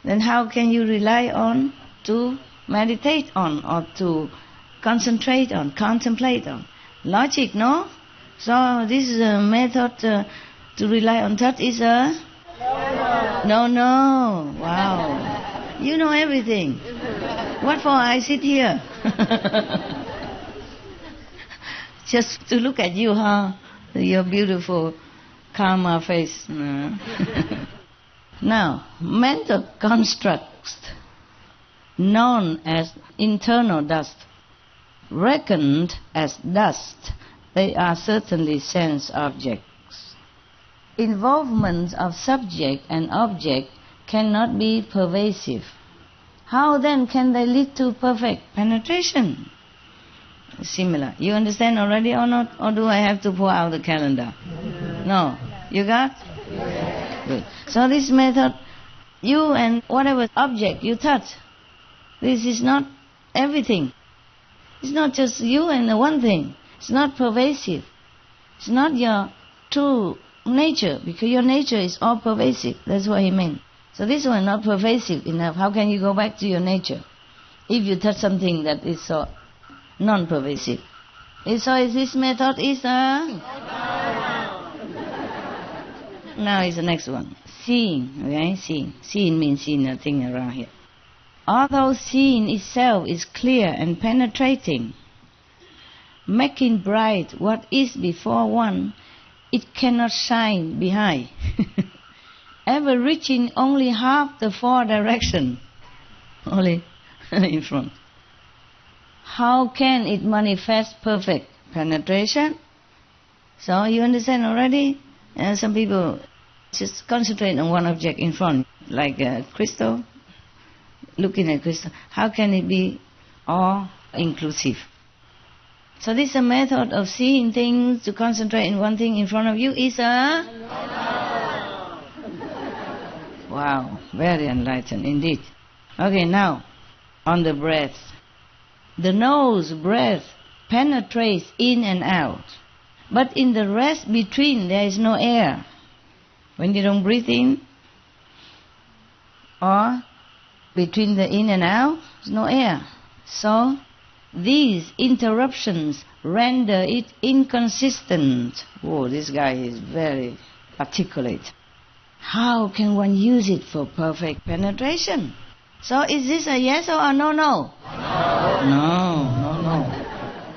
then how can you rely on to meditate on or to concentrate on, contemplate on? Logic, no? So this is a method to rely on touch is a... No. Wow. You know everything. What for I sit here? Just to look at you, huh? Your beautiful karma face. Now, mental constructs known as internal dust, reckoned as dust, they are certainly sense objects. Involvement of subject and object cannot be pervasive. How then can they lead to perfect penetration? Similar. You understand already or not? Or do I have to pull out the calendar? No. You got? Good. So this method, you and whatever object you touch, this is not everything. It's not just you and the one thing. It's not pervasive. It's not your true nature, because your nature is all pervasive. That's what he meant. So this one not pervasive enough. How can you go back to your nature if you touch something that is so non-pervasive? So is this method is now is the next one. Seeing, okay? Seeing. Seeing means seeing nothing around here. Although seeing itself is clear and penetrating, making bright what is before one, it cannot shine behind, ever reaching only half the four direction, only in front. How can it manifest perfect penetration? So you understand already? Some people just concentrate on one object in front, like a crystal, looking at crystal. How can it be all inclusive? So this is a method of seeing things, to concentrate in one thing in front of you is a... Wow, very enlightened indeed. Okay, now, on the breath. The nose breath penetrates in and out. But in the rest between, there is no air. When you don't breathe in, or between the in and out, there's no air. So, these interruptions render it inconsistent. Oh, this guy is very articulate. How can one use it for perfect penetration? So is this a yes or a no?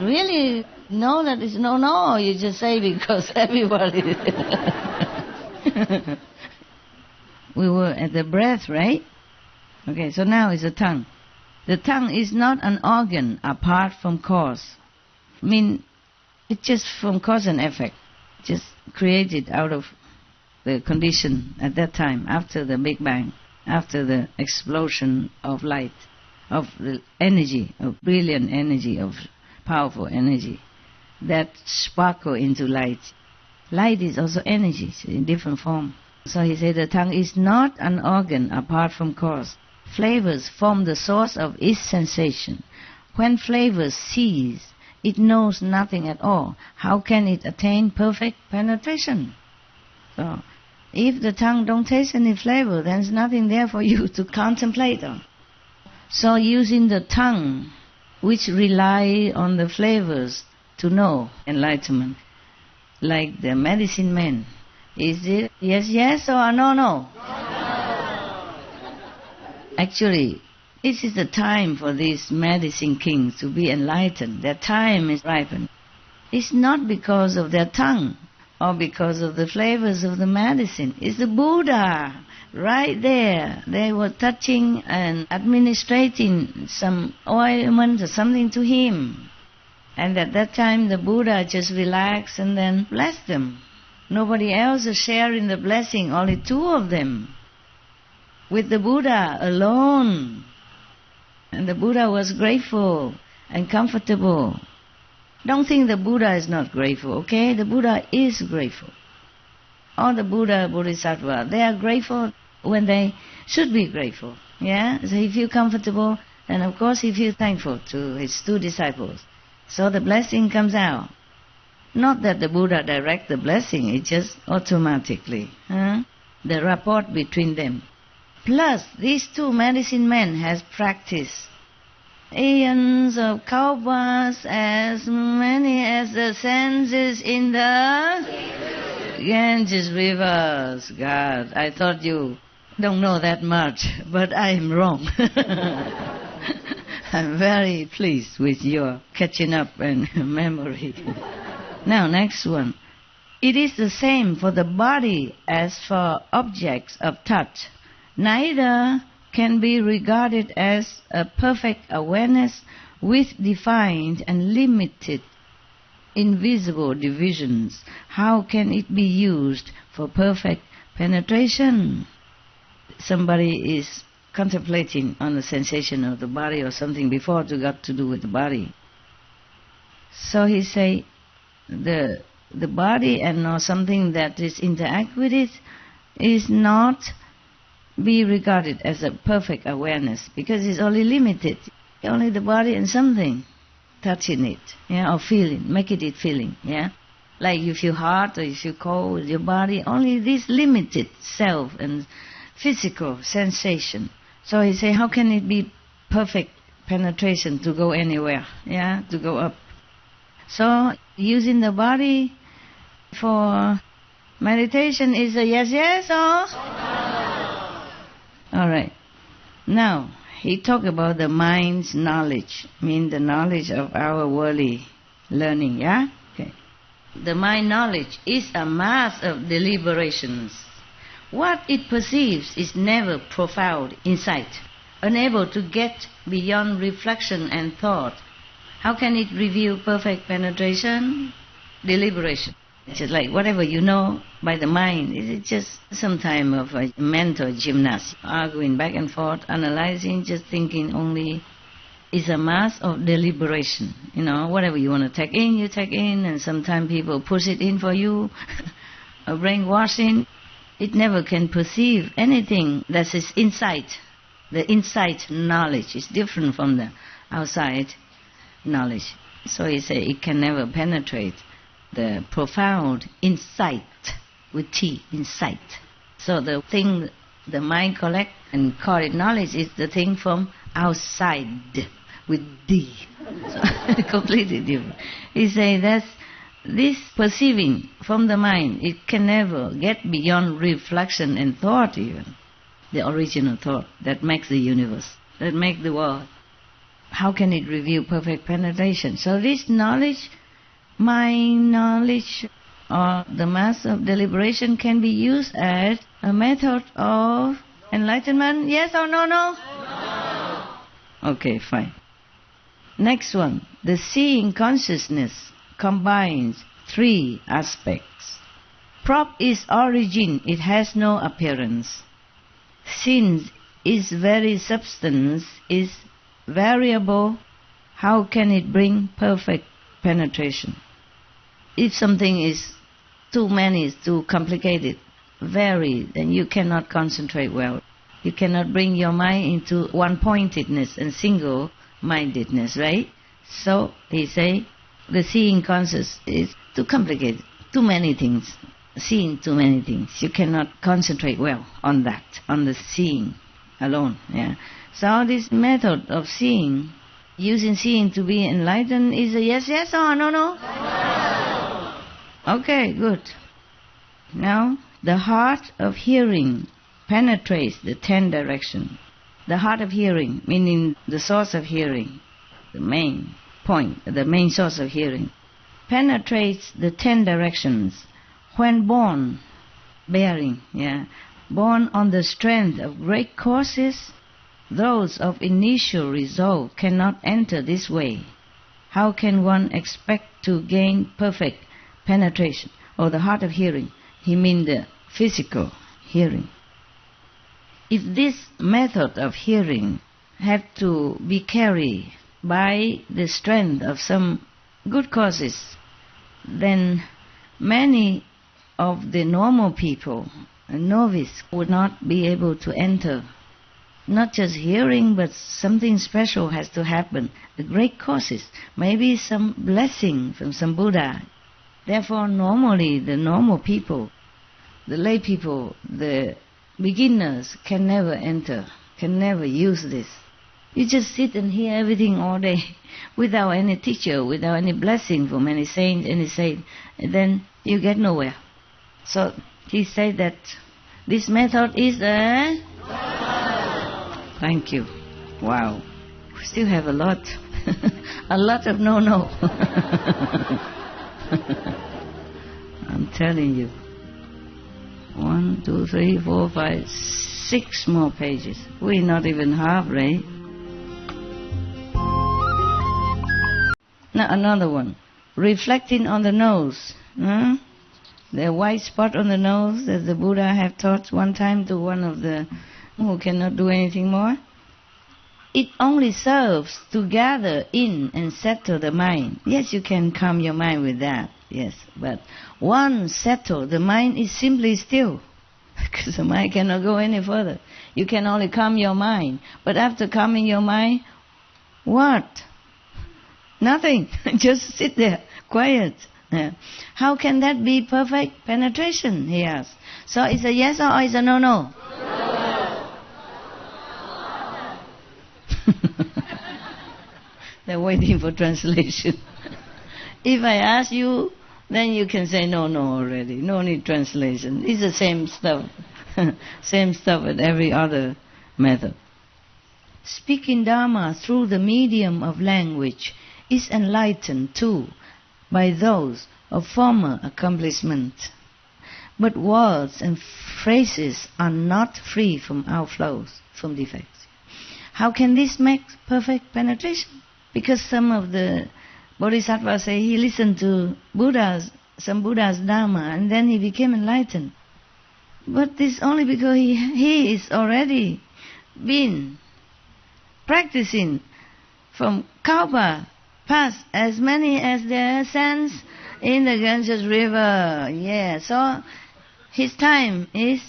really know that it's no, you just say because everybody... We were at the breath, right? Okay, so now it's the tongue. The tongue is not an organ apart from cause. I mean, it's just from cause and effect. Just created out of the condition at that time, after the Big Bang, after the explosion of light, of the energy, of brilliant energy, of powerful energy, that sparkle into light. Light is also energy in different form. So he said the tongue is not an organ apart from cause. Flavors form the source of its sensation. When flavors cease, it knows nothing at all. How can it attain perfect penetration? So, if the tongue don't taste any flavor, then there's nothing there for you to contemplate on. So using the tongue, which rely on the flavors to know enlightenment, like the medicine man, is it yes or no? Actually, this is the time for these medicine kings to be enlightened. Their time is ripened. It's not because of their tongue or because of the flavors of the medicine. It's the Buddha right there. They were touching and administrating some ointment or something to him. And at that time the Buddha just relaxed and then blessed them. Nobody else is sharing the blessing, only two of them. With the Buddha alone. And the Buddha was grateful and comfortable. Don't think the Buddha is not grateful, okay? The Buddha is grateful. All the Buddha, Bodhisattva, they are grateful when they should be grateful. Yeah? So he feels comfortable, and of course he feels thankful to his two disciples. So the blessing comes out. Not that the Buddha directs the blessing, it's just automatically. The rapport between them. Plus, these two medicine men has practiced eons of kalpas, as many as the senses in the Ganges rivers. God, I thought you don't know that much, but I'm wrong. I'm very pleased with your catching up and memory. Now, next one. It is the same for the body as for objects of touch. Neither can be regarded as a perfect awareness with defined and limited invisible divisions. How can it be used for perfect penetration? Somebody is contemplating on the sensation of the body or something before it got to do with the body. So he say, the body and something that is interact with it is not be regarded as a perfect awareness because it's only limited. Only the body and something touching it, or feeling, making it feeling, Like you feel hot or you feel cold with your body, only this limited self and physical sensation. So he say, how can it be perfect penetration to go anywhere, to go up? So using the body for meditation is a yes or? All right. Now, he talked about the mind's knowledge, the knowledge of our worldly learning, Okay. The mind knowledge is a mass of deliberations. What it perceives is never profound insight, unable to get beyond reflection and thought. How can it reveal perfect penetration? Deliberation. It's just like whatever you know by the mind, it's just some time of a mental gymnast, arguing back and forth, analyzing, just thinking only. Is a mass of deliberation. Whatever you want to take in, you take in, and sometimes people push it in for you, a brainwashing. It never can perceive anything that is insight. The insight knowledge is different from the outside knowledge. So he said it can never penetrate the profound insight with T, insight. So the thing the mind collect and call it knowledge is the thing from outside with D. So completely different. He say that's this perceiving from the mind, it can never get beyond reflection and thought even. The original thought that makes the universe, that makes the world. how can it reveal perfect penetration? So this knowledge, mind knowledge, or the mass of deliberation can be used as a method of enlightenment? Yes or no? No. Okay, fine. Next one. The seeing consciousness combines three aspects. Prop is origin, it has no appearance. Since its very substance is variable, how can it bring perfect penetration? If something is too many, too complicated, varied, then you cannot concentrate well. You cannot bring your mind into one-pointedness and single-mindedness, right? So he say, the seeing conscious is too complicated, too many things, seeing too many things. You cannot concentrate well on that, on the seeing alone. Yeah. So this method of seeing, using seeing to be enlightened, is a yes or no? No. Okay, good. Now, the heart of hearing penetrates the 10 directions. The heart of hearing, meaning the source of hearing, the main point, the main source of hearing, penetrates the 10 directions when born, born on the strength of great causes. Those of initial resolve cannot enter this way. How can one expect to gain perfect penetration? Or the heart of hearing, he means the physical hearing. If this method of hearing had to be carried by the strength of some good causes, then many of the normal people, a novice, would not be able to enter. Not just hearing, but something special has to happen. The great causes, maybe some blessing from some Buddha. Therefore, normally the normal people, the lay people, the beginners can never enter, can never use this. You just sit and hear everything all day without any teacher, without any blessing from any saint, and then you get nowhere. So he said that this method is a... Thank you. Wow. We still have a lot. A lot of no. I'm telling you. 1, 2, 3, 4, 5, 6 more pages. We're not even halfway. Now another one. Reflecting on the nose. The white spot on the nose that the Buddha have taught one time to one of the who cannot do anything more. It only serves to gather in and settle the mind. Yes, you can calm your mind with that. Yes, but once settled, the mind is simply still. Because the mind cannot go any further. You can only calm your mind. But after calming your mind, what? Nothing. Just sit there, quiet. How can that be perfect penetration, he asks. So it's a yes or it's a no? They're waiting for translation. If I ask you, then you can say no already. No need translation. It's the same stuff. Same stuff with every other method. Speaking Dharma through the medium of language is enlightened too by those of former accomplishment. But words and phrases are not free from outflows, from defects. How can this make perfect penetration? Because some of the Bodhisattvas say he listened to some Buddha's Dharma, and then he became enlightened. But this only because he is already been practicing from Kalpa past as many as there are sands in the Ganges River. Yeah, so his time is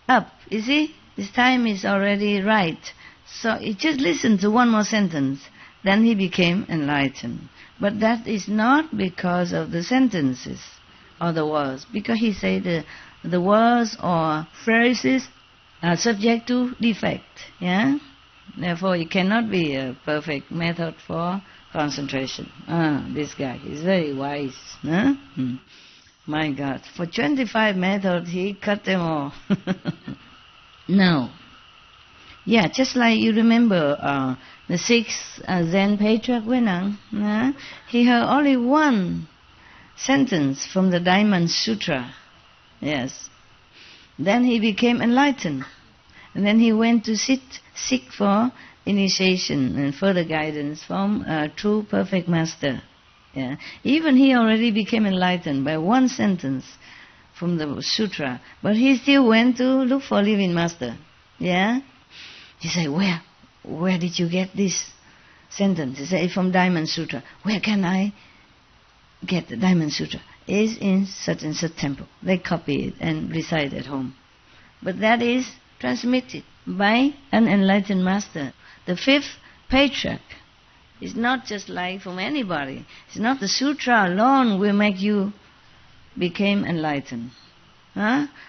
up, you see? His time is already right. So he just listened to one more sentence, then he became enlightened. But that is not because of the sentences or the words, because he said the words or phrases are subject to defect. Yeah. Therefore, it cannot be a perfect method for concentration. This guy is very wise. Huh? My God, for 25 methods, he cut them all. Now, yeah, just like you remember the sixth Zen patriarch Wenang, he heard only one sentence from the Diamond Sutra. Yes. Then he became enlightened. And then he went to seek for initiation and further guidance from a true perfect master. Yeah. Even he already became enlightened by one sentence from the sutra, but he still went to look for living master. Yeah. He said, where did you get this sentence? He said, from Diamond Sutra. Where can I get the Diamond Sutra? It's in such and such temple. They copy it and recite at home. But that is transmitted by an enlightened master. The fifth patriarch is not just like from anybody. It's not the sutra alone will make you become enlightened.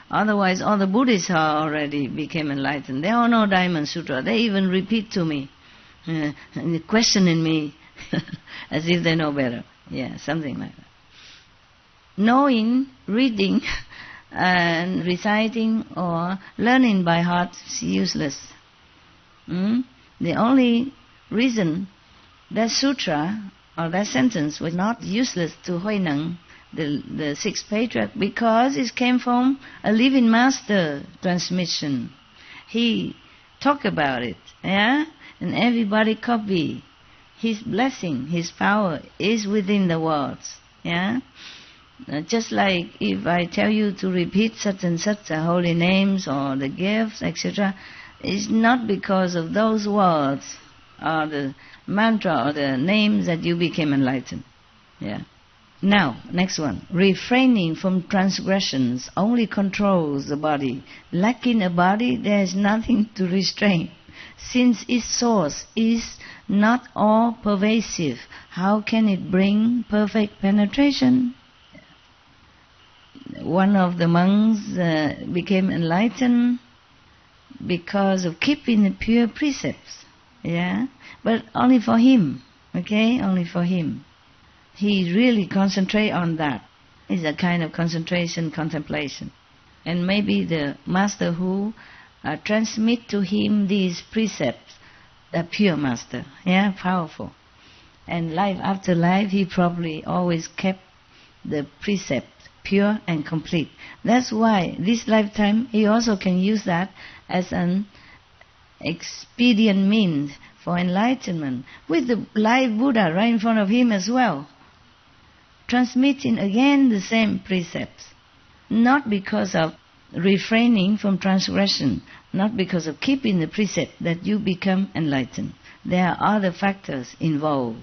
Otherwise, all the Buddhists are already became enlightened. They all know Diamond Sutra. They even repeat to me, and questioning me as if they know better. Yeah, something like that. Knowing, reading, and reciting or learning by heart is useless. The only reason that sutra or that sentence was not useless to Huineng, the sixth patriarch, because it came from a living master transmission. He talked about it, and everybody copy. His blessing, his power is within the words. Just like if I tell you to repeat such and such holy names or the gifts, etc., it's not because of those words or the mantra or the names that you became enlightened. Now, next one. Refraining from transgressions only controls the body. Lacking a body, there is nothing to restrain. Since its source is not all-pervasive, how can it bring perfect penetration? One of the monks became enlightened because of keeping the pure precepts. But only for him, only for him. He really concentrate on that. It's a kind of concentration, contemplation. And maybe the master who transmit to him these precepts, the pure master, powerful. And life after life, he probably always kept the precept pure and complete. That's why this lifetime he also can use that as an expedient means for enlightenment, with the live Buddha right in front of him as well, transmitting again the same precepts, not because of refraining from transgression, not because of keeping the precept that you become enlightened. There are other factors involved.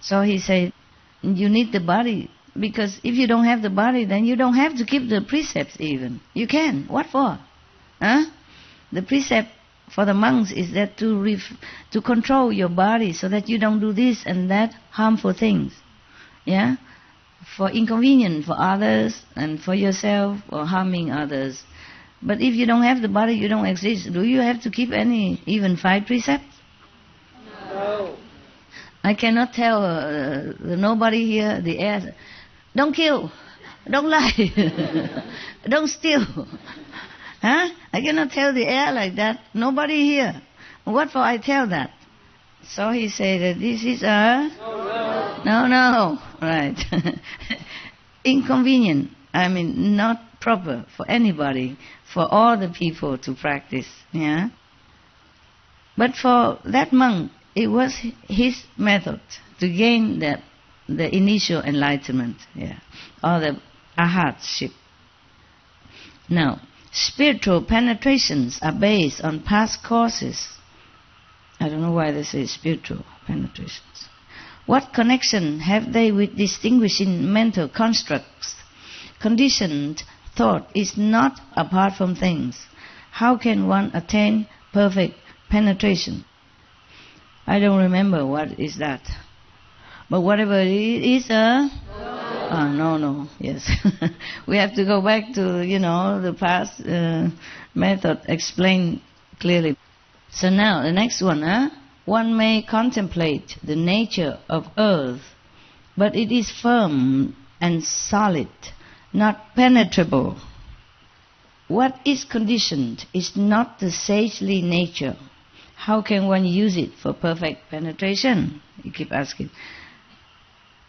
So he said, you need the body, because if you don't have the body, then you don't have to keep the precepts even. You can. What for? The precept for the monks is that to control your body so that you don't do this and that harmful things. For inconvenience for others and for yourself, or harming others. But if you don't have the body, you don't exist. Do you have to keep any, even 5 precepts? No. I cannot tell nobody here, the air, don't kill, don't lie, don't steal. I cannot tell the air like that. Nobody here. What for I tell that? So he said that this is a... No. Right. Inconvenient. I mean, not proper for anybody, for all the people to practice. But for that monk, it was his method to gain the initial enlightenment, or the arhatship. Now, spiritual penetrations are based on past causes. I don't know why they say spiritual penetrations. What connection have they with distinguishing mental constructs? Conditioned thought is not apart from things. How can one attain perfect penetration? I don't remember what is that. But whatever it is, no. Yes. We have to go back to, the past method explained clearly. So now, the next one, one may contemplate the nature of earth, but it is firm and solid, not penetrable. What is conditioned is not the sagely nature. how can one use it for perfect penetration? You keep asking.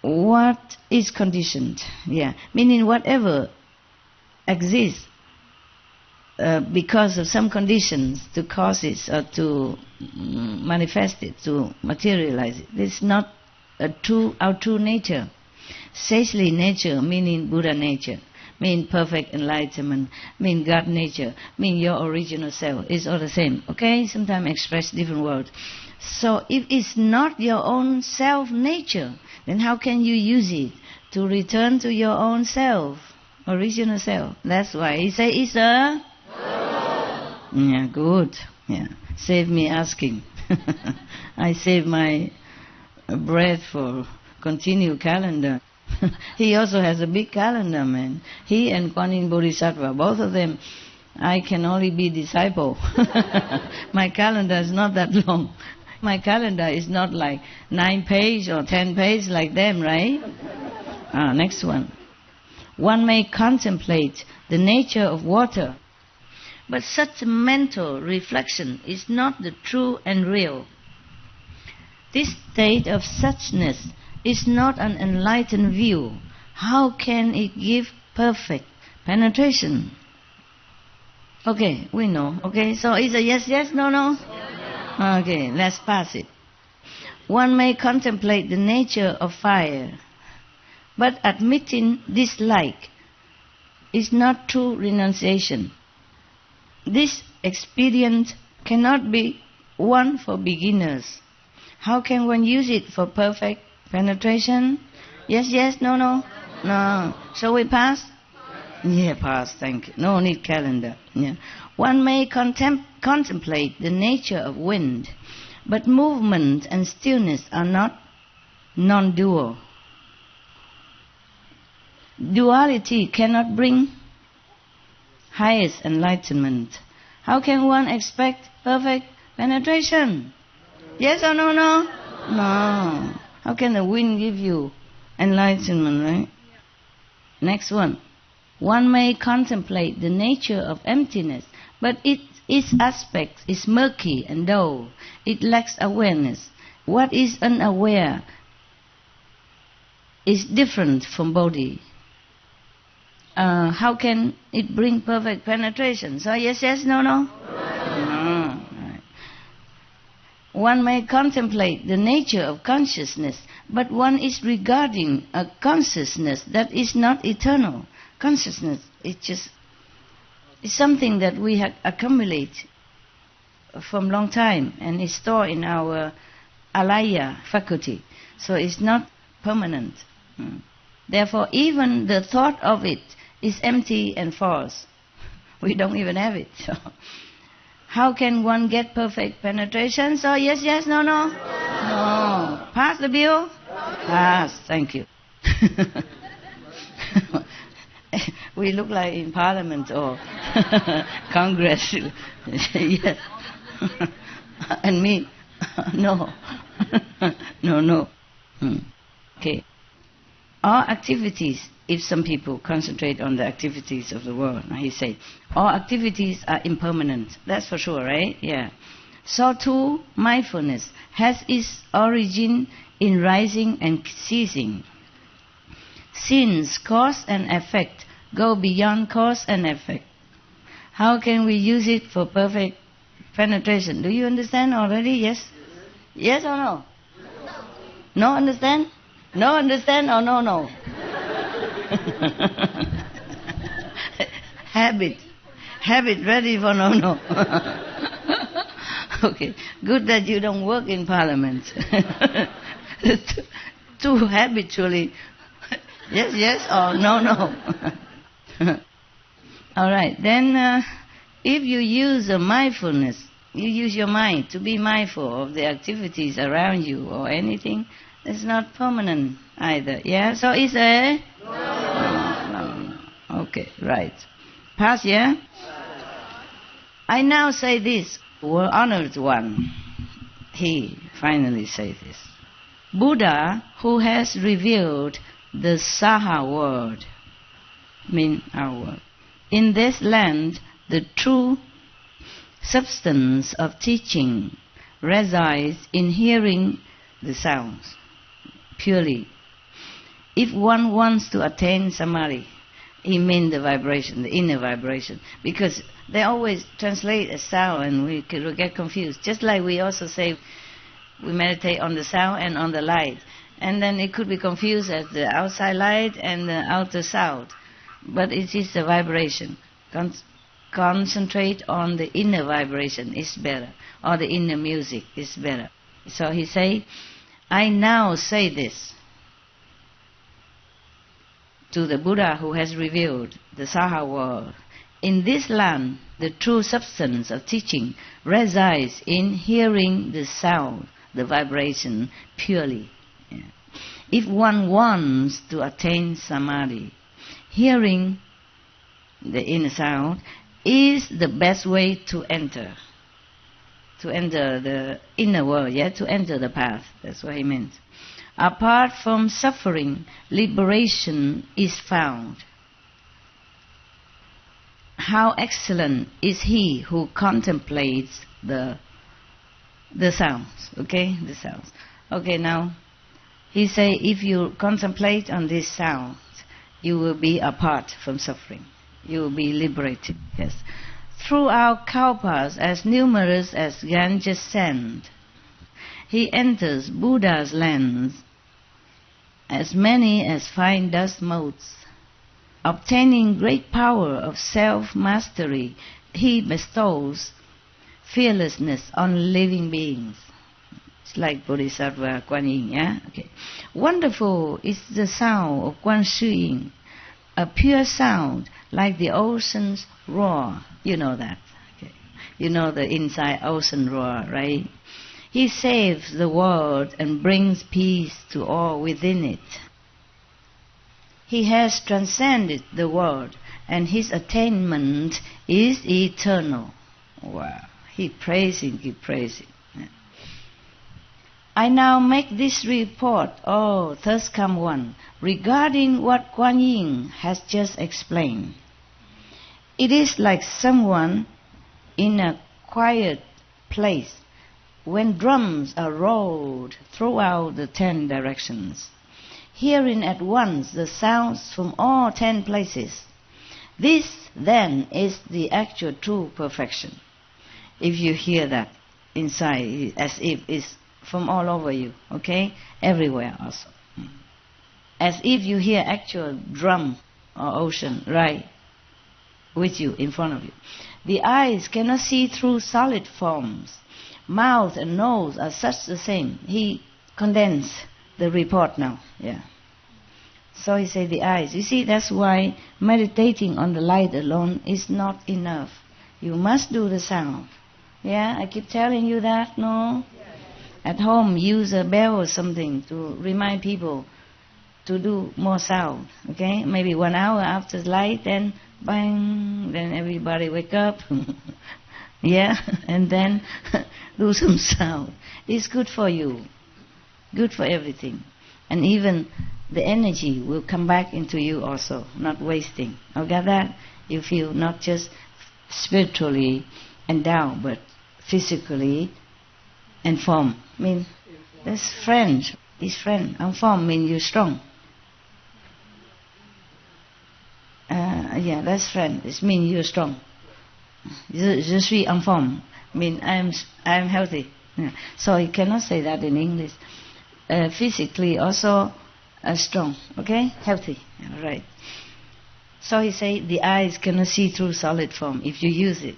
What is conditioned? Yeah, meaning whatever exists because of some conditions to cause it or to manifest it, to materialize it. It's not our true nature. Sagely nature, meaning Buddha nature, mean perfect enlightenment, mean God nature, mean your original self. It's all the same, okay? Sometimes express different words. So if it's not your own self nature, then how can you use it to return to your own self, original self? That's why he say it's a... Yeah, good. Yeah, save me asking. I save my breath for continue calendar. He also has a big calendar, man. He and Kuan Yin Bodhisattva, both of them, I can only be disciple. My calendar is not that long. My calendar is not like 9 page or 10 page like them, right? Next one. One may contemplate the nature of water, but such mental reflection is not the true and real. This state of suchness is not an enlightened view. How can it give perfect penetration? Okay, we know. Okay, so is a yes, yes, no, no? Okay, let's pass it. One may contemplate the nature of fire, but admitting dislike is not true renunciation. This expedient cannot be one for beginners. How can one use it for perfect penetration? Yes, yes, no, no? No. Shall we pass? Yeah, pass, thank you. No need calendar. Yeah. One may contemplate the nature of wind, but movement and stillness are not non-dual. Duality cannot bring highest enlightenment. How can one expect perfect penetration? Yes or no, no? No. How can the wind give you enlightenment, right? Next one. One may contemplate the nature of emptiness, but its aspect is murky and dull. It lacks awareness. What is unaware is different from body. How can it bring perfect penetration? So yes, yes, no, no? No. Right. One may contemplate the nature of consciousness, but one is regarding a consciousness that is not eternal. Consciousness is just something that we have accumulated from long time and is stored in our alaya faculty. So it's not permanent. Therefore, even the thought of it is empty and false. We don't even have it. So how can one get perfect penetration? So yes, yes, no, no? No. Pass the bill? Pass. Thank you. We look like in Parliament or Congress. Yes. And me? No. No, no. Okay. All activities, if some people concentrate on the activities of the world, he said, all activities are impermanent. That's for sure, right? Yeah. So too, mindfulness has its origin in rising and ceasing. Since cause and effect go beyond cause and effect, how can we use it for perfect penetration? Do you understand already? Yes? Yes or no? No understand? No understand or no, no? Habit. Habit ready for no, no. Okay. Good that you don't work in Parliament. Too habitually. Yes, yes, or no, no. All right. Then if you use a mindfulness, you use your mind to be mindful of the activities around you or anything, it's not permanent either. Yeah? So it's a... No. Okay, right. Pass, yeah? I now say this. Well, honored one, he finally says this. Buddha, who has revealed the Saha word, mean our word, in this land, the true substance of teaching, resides in hearing the sounds purely. If one wants to attain samadhi, he means the vibration, the inner vibration, because they always translate as sound and we get confused. Just like we also say we meditate on the sound and on the light, and then it could be confused as the outside light and the outer sound, but it is the vibration. Concentrate on the inner vibration is better, or the inner music is better. So he say, I now say this to the Buddha who has revealed the Saha world. In this land, the true substance of teaching resides in hearing the sound, the vibration purely. Yeah. If one wants to attain samadhi, hearing the inner sound is the best way to enter the inner world, to enter the path. That's what he meant. Apart from suffering, liberation is found. How excellent is he who contemplates the sounds, the sounds. Now, he say, if you contemplate on these sounds, you will be apart from suffering. You will be liberated, yes. Throughout kalpas, as numerous as Ganges sand, he enters Buddha's lands, as many as fine dust motes. Obtaining great power of self-mastery, he bestows fearlessness on living beings. It's like Bodhisattva Kuan Yin, Wonderful is the sound of Kuan Shu Yin, a pure sound like the ocean's roar. You know that. You know the inside ocean roar, right? He saves the world and brings peace to all within it. He has transcended the world, and his attainment is eternal. Wow. He praising. I now make this report, thus come one, regarding what Kuan Yin has just explained. It is like someone in a quiet place when drums are rolled throughout the 10 directions, hearing at once the sounds from all 10 places. This, then, is the actual true perfection. If you hear that inside, as if it's from all over you, everywhere also. As if you hear actual drum or ocean right with you, in front of you. The eyes cannot see through solid forms. Mouth and nose are such the same. He condensed the report now. So he said the eyes. You see, that's why meditating on the light alone is not enough. You must do the sound. I keep telling you that, no? At home, use a bell or something to remind people to do more sound, Maybe 1 hour after light, then bang, then everybody wake up. And then do some sound. It's good for you, good for everything. And even the energy will come back into you also, not wasting. Got that? You feel not just spiritually endowed, but physically informed. That's French. It's French. Informed means you're strong. That's French. It means you're strong. Je suis en forme. I'm healthy. So you cannot say that in English. Physically also strong. Healthy. Right. So he say the eyes cannot see through solid form if you use it.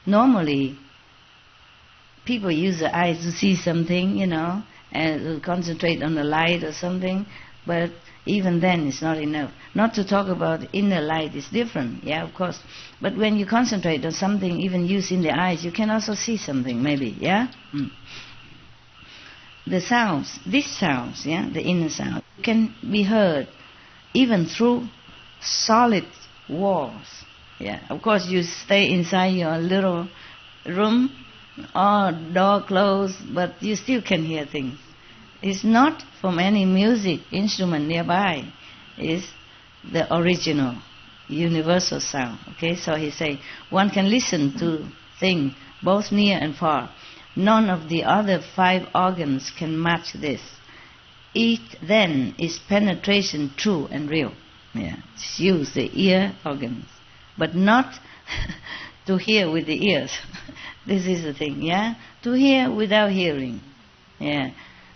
Normally people use the eyes to see something, and to concentrate on the light or something, but even then it's not enough. Not to talk about inner light is different, of course. But when you concentrate on something, even using the eyes, you can also see something, maybe, The sounds, these sounds, the inner sound, can be heard even through solid walls. Of course, you stay inside your little room, or door closed, but you still can hear things. It's not from any music instrument nearby. It's the original, universal sound. So he say, one can listen to things both near and far. None of the other 5 organs can match this. It then is penetration true and real. Yeah. Use the ear organs, but not to hear with the ears. This is the thing, yeah? To hear without hearing. Yeah.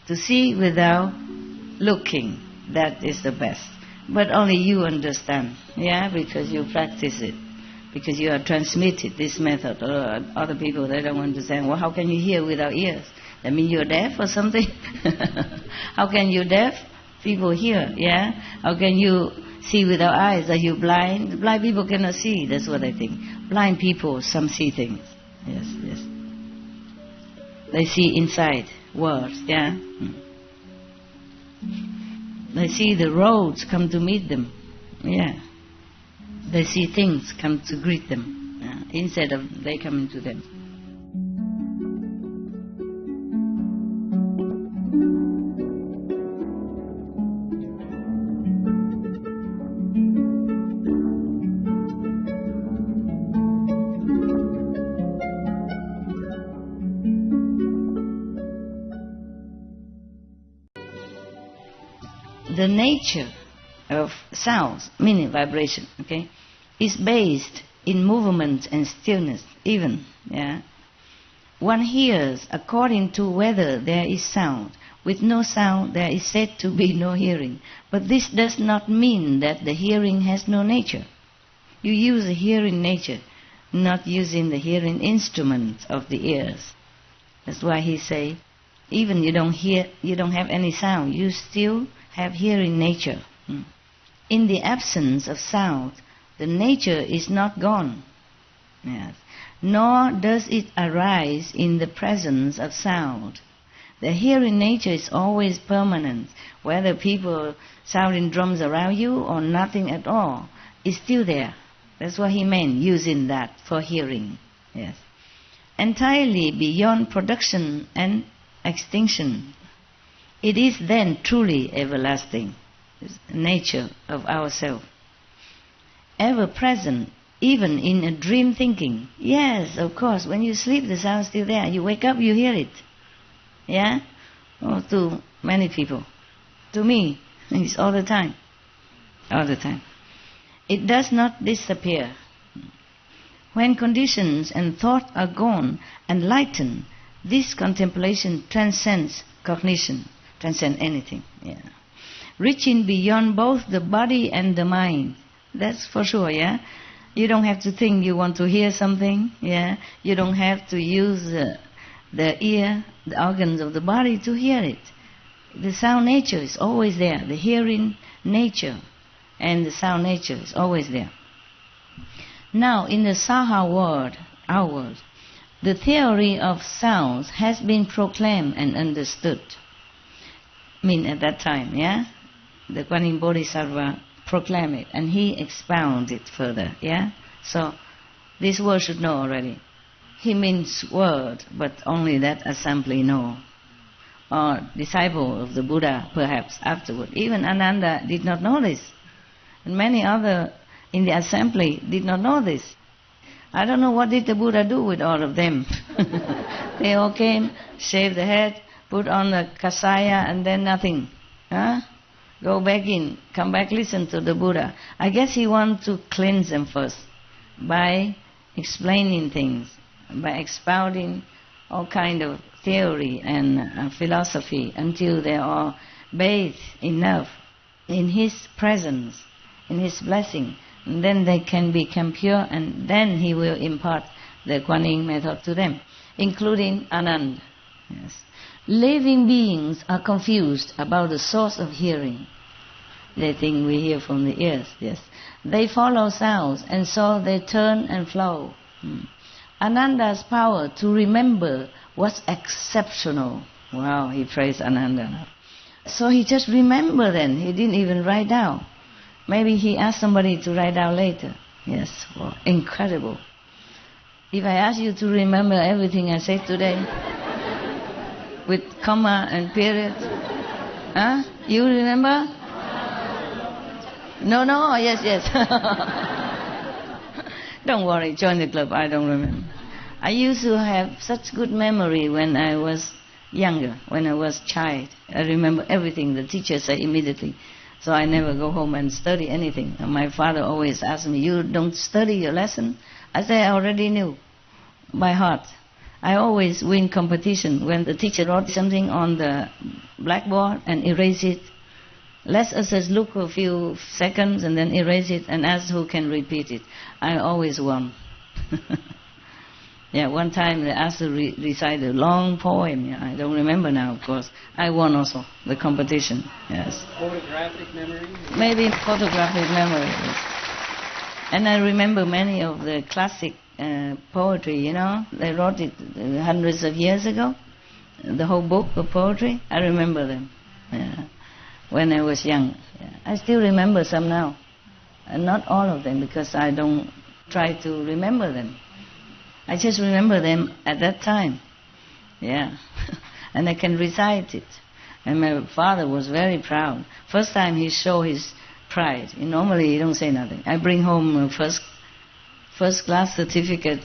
To see without looking. That is the best. But only you understand, yeah, because you practice it. Because you are transmitted this method. Other people, they don't understand. Well, how can you hear without ears? That means you're deaf or something? How can you deaf? People hear, yeah? How can you see without eyes? Are you blind? Blind people cannot see, that's what I think. Blind people, some see things. Yes, yes. They see inside words, yeah? They see the roads come to meet them, yeah. They see things come to greet them, instead of they coming to them. The nature of sounds, meaning vibration, okay, is based in movement and stillness, even, yeah. One hears according to whether there is sound. With no sound, there is said to be no hearing. But this does not mean that the hearing has no nature. You use the hearing nature, not using the hearing instrument of the ears. That's why he say, even you don't have any sound, you still have hearing nature. In the absence of sound, the nature is not gone. Yes. Nor does it arise in the presence of sound. The hearing nature is always permanent. Whether people sounding drums around you or nothing at all, it's still there. That's what he meant, using that for hearing. Yes. Entirely beyond production and extinction. It is then truly everlasting. It's the nature of ourself. Ever present, even in a dream thinking. Yes, of course, when you sleep, the sound is still there. You wake up, you hear it. Yeah? Or to many people. To me, it's all the time. All the time. It does not disappear. When conditions and thought are gone and lightened, this contemplation transcends cognition, transcends anything. Yeah. Reaching beyond both the body and the mind. That's for sure, yeah? You don't have to think you want to hear something, yeah? You don't have to use the ear, the organs of the body to hear it. The sound nature is always there. The hearing nature and the sound nature is always there. Now, in the Saha world, our world, the theory of sounds has been proclaimed and understood. I mean, at that time, yeah? The Kuan Yin Bodhisattva proclaimed it, and he expounded it further, yeah? So, this world should know already. He means word, but only that assembly know. Or disciple of the Buddha, perhaps, afterward. Even Ananda did not know this. And many other in the assembly did not know this. I don't know what did the Buddha do with all of them. They all came, shaved the head, put on the kasaya, and then nothing. Huh? Go back in, come back, listen to the Buddha. I guess he wants to cleanse them first by explaining things, by expounding all kind of theory and philosophy until they are bathed enough in his presence, in his blessing. And then they can become pure, and then he will impart the Kuan Yin method to them, including Ananda. Yes. Living beings are confused about the source of hearing. They think we hear from the ears, yes. They follow sounds, and so they turn and flow. Ananda's power to remember was exceptional. Wow, he praised Ananda. So he just remembered then. He didn't even write down. Maybe he asked somebody to write down later. Yes, wow, incredible. If I ask you to remember everything I said today, with comma and period, huh? You remember? No, yes. Don't worry, join the club, I don't remember. I used to have such good memory when I was younger, when I was child. I remember everything the teacher said immediately. So I never go home and study anything. And my father always asked me, you don't study your lesson? I said, I already knew by heart. I always win competition when the teacher wrote something on the blackboard and erase it. Let us just look a few seconds and then erase it and ask who can repeat it. I always won. Yeah, one time they asked to recite a long poem. Yeah, I don't remember now, of course. I won also the competition. Yes. Photographic memory? Maybe photographic memory. Yes. And I remember many of the classic poetry. You know, they wrote it hundreds of years ago. The whole book of poetry. I remember them. Yeah. When I was young. Yeah. I still remember some now. And not all of them because I don't try to remember them. I just remember them at that time. Yeah. And I can recite it. And my father was very proud. First time he showed his pride. Normally he don't say nothing. I bring home a first class certificate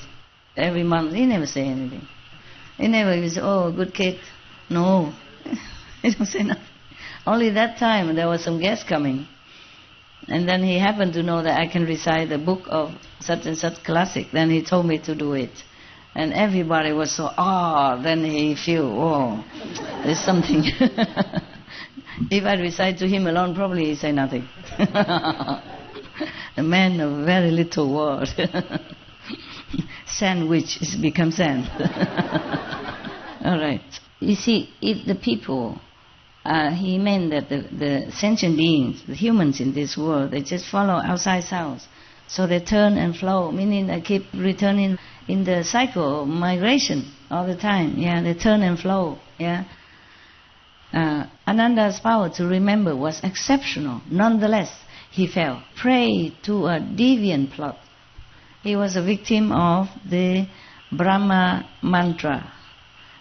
every month. He never say anything. He never say, oh, good kid. No. He don't say nothing. Only that time there was some guests coming. And then he happened to know that I can recite the book of such and such classic. Then he told me to do it. And everybody was so, then he feel, there's something. If I recite to him alone, probably he'd say nothing. A man of very little word. Sandwich has become sand. All right. You see, if the people... he meant that the sentient beings, the humans in this world, they just follow outside sounds. So they turn and flow, meaning they keep returning in the cycle of migration all the time. Yeah, they turn and flow. Yeah. Ananda's power to remember was exceptional. Nonetheless, he fell prey to a deviant plot. He was a victim of the Brahma mantra,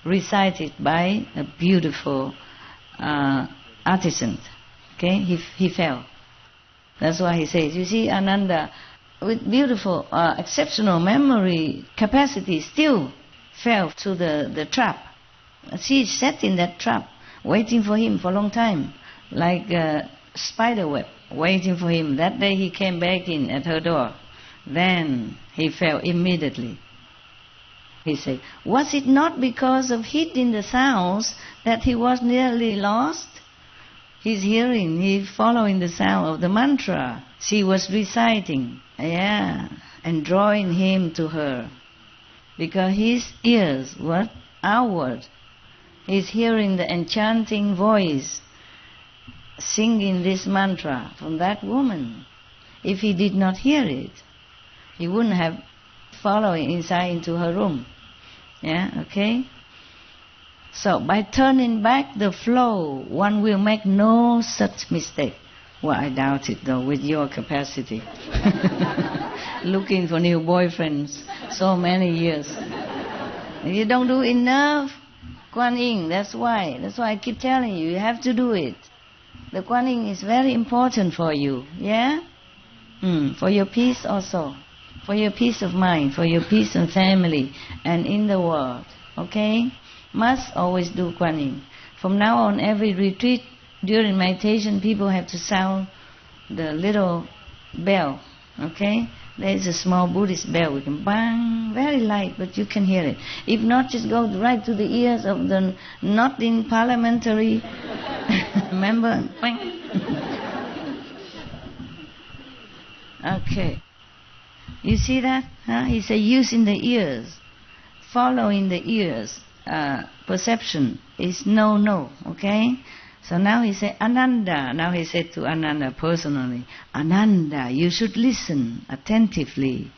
recited by a beautiful artisan. Okay, he fell. That's why he says, you see, Ananda, with beautiful, exceptional memory capacity, still fell to the trap. She sat in that trap, waiting for him for a long time, like a spider web, waiting for him. That day he came back in at her door. Then he fell immediately. He said, was it not because of heeding the sounds that he was nearly lost? He's hearing, he's following the sound of the mantra she was reciting, and drawing him to her. Because his ears were outward. He's hearing the enchanting voice singing this mantra from that woman. If he did not hear it, he wouldn't have followed inside into her room. Yeah, okay? So by turning back the flow, one will make no such mistake. Well, I doubt it though, with your capacity. Looking for new boyfriends so many years. You don't do enough, Kuan Yin, that's why. That's why I keep telling you, you have to do it. The Kuan Yin is very important for you, yeah? For your peace also. For your peace of mind, for your peace and family, and in the world, okay? Must always do Kuan Yin. From now on, every retreat, during meditation, people have to sound the little bell, okay? There is a small Buddhist bell. We can bang, very light, but you can hear it. If not, just go right to the ears of the not in parliamentary member. Bang. Okay. You see that? He said, using the ears, following the ears, perception is no, okay? So now he said, Ananda. Now he said to Ananda personally, Ananda, you should listen attentively.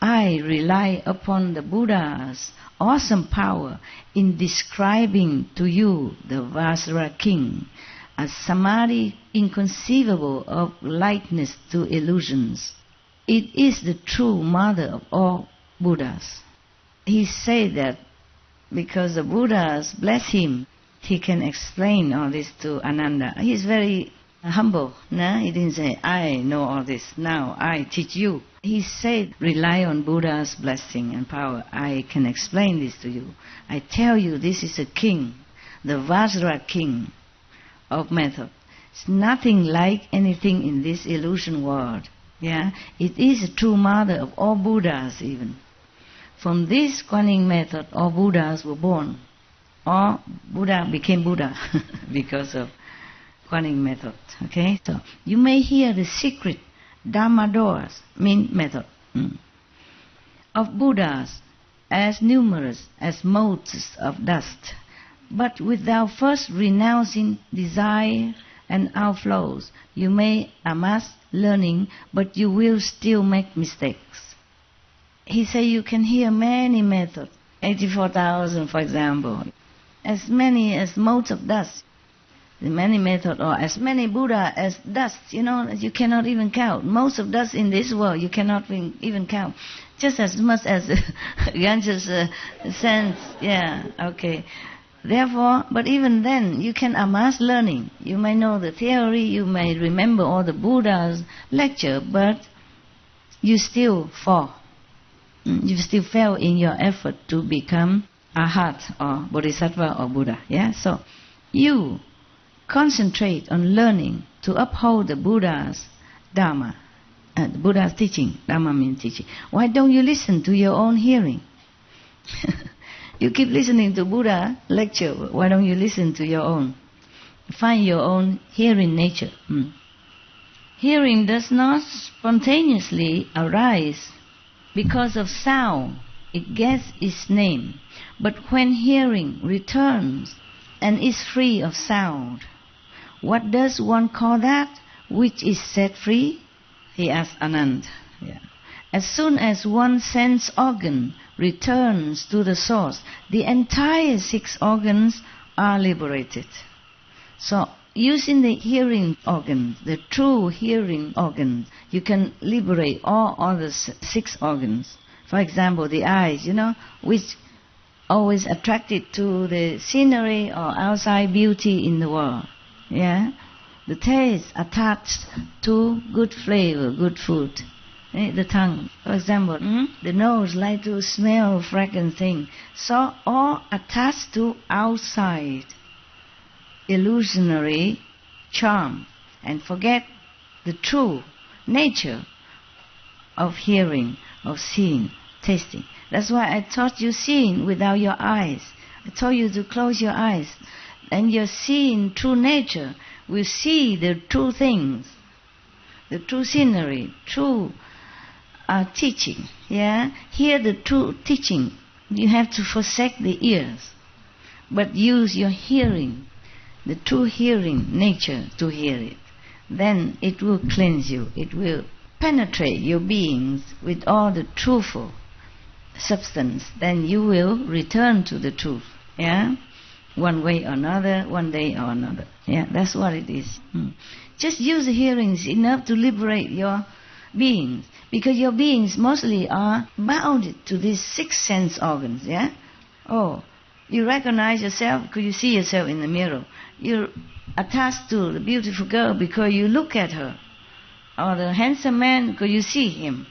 I rely upon the Buddha's awesome power in describing to you the Vasara king, a samadhi inconceivable of lightness to illusions. It is the true mother of all Buddhas. He said that because the Buddhas bless him, he can explain all this to Ananda. He's very humble. No? He didn't say, I know all this. Now I teach you. He said, rely on Buddha's blessing and power. I can explain this to you. I tell you, this is a king, the Vajra king of method. It's nothing like anything in this illusion world. Yeah, it is a true mother of all Buddhas even. From this Kuan method, all Buddhas were born. All Buddha became Buddha because of Kuan method. Okay, so you may hear the secret Dharma doors, method, of Buddhas as numerous as motes of dust, but without first renouncing desire and outflows. You may amass learning, but you will still make mistakes. He said you can hear many methods, 84,000 for example, as many as motes of dust. The many methods, or as many Buddha as dust, you cannot even count. Most of dust in this world you cannot even count. Just as much as Ganges sands, yeah, okay. Therefore, but even then, you can amass learning. You may know the theory, you may remember all the Buddha's lecture, but you still fall. You still fail in your effort to become Arhat or Bodhisattva or Buddha. Yeah, so you concentrate on learning to uphold the Buddha's Dharma, the Buddha's teaching. Dharma means teaching. Why don't you listen to your own hearing? You keep listening to Buddha lecture. Why don't you listen to your own? Find your own hearing nature. Hearing does not spontaneously arise because of sound. It gets its name. But when hearing returns and is free of sound, what does one call that which is set free? He asked Anand. Yeah. As soon as one sense organ returns to the source, the entire 6 organs are liberated. So, using the hearing organ, the true hearing organ, you can liberate all other 6 organs. For example, the eyes, which always attracted to the scenery or outside beauty in the world. Yeah, the taste attached to good flavor, good food. The tongue, for example, the nose like to smell fragrant things. So all attached to outside illusionary charm and forget the true nature of hearing, of seeing, tasting. That's why I taught you seeing without your eyes. I told you to close your eyes. And your seeing true nature will see the true things, the true scenery, true teaching. Yeah, hear the true teaching. You have to forsake the ears, but use your hearing, the true hearing nature to hear it. Then it will cleanse you. It will penetrate your beings with all the truthful substance. Then you will return to the truth. Yeah. One way or another, one day or another. Yeah, that's what it is. Just use the hearings enough to liberate your beings, because your beings mostly are bounded to these 6 sense organs. Yeah. Oh, you recognize yourself because you see yourself in the mirror. You're attached to the beautiful girl because you look at her, or the handsome man because you see him.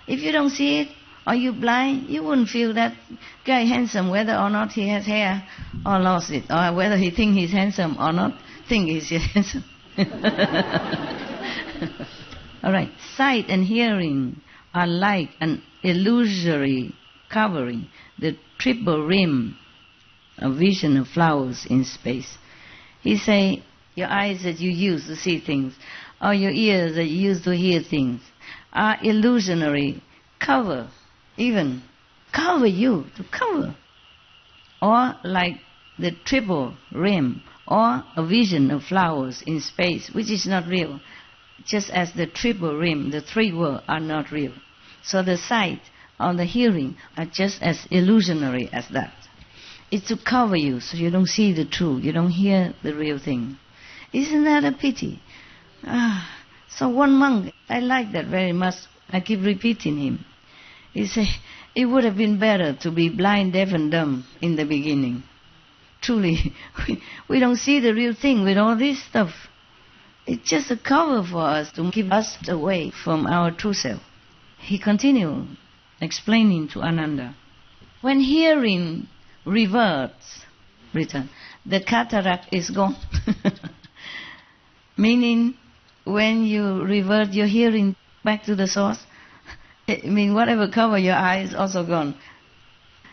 If you don't see it, or you blind, you wouldn't feel that guy handsome whether or not he has hair or lost it, or whether he think he's handsome or not think he's handsome. All right, sight and hearing are like an illusory covering, the triple rim, a vision of flowers in space. He say, your eyes that you use to see things, or your ears that you use to hear things, are illusionary cover. Even cover you, to cover. Or like the triple rim, or a vision of flowers in space, which is not real. Just as the triple rim, the 3 worlds are not real. So the sight or the hearing are just as illusionary as that. It's to cover you so you don't see the truth, you don't hear the real thing. Isn't that a pity? So one monk, I like that very much. I keep repeating him. He said, it would have been better to be blind, deaf and dumb in the beginning. Truly, we don't see the real thing with all this stuff. It's just a cover for us to keep us away from our true self. he continued explaining to Ananda, when hearing return, the cataract is gone. Meaning, when you revert your hearing back to the source, whatever cover your eye is also gone.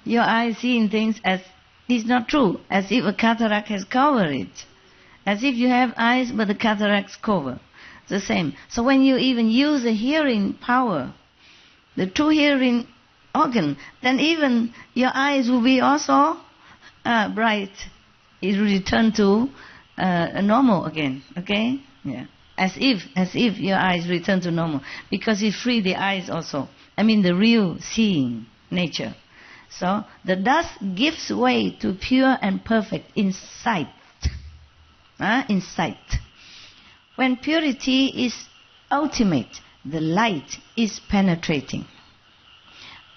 Your eye seeing things as is not true, as if a cataract has covered it. As if you have eyes but the cataracts cover. The same. So when you even use the hearing power, the true hearing organ, then even your eyes will be also bright. It will return to normal again. Okay? Yeah. As if your eyes return to normal, because it free the eyes also. The real seeing nature. So the dust gives way to pure and perfect insight. Insight. When purity is ultimate, the light is penetrating.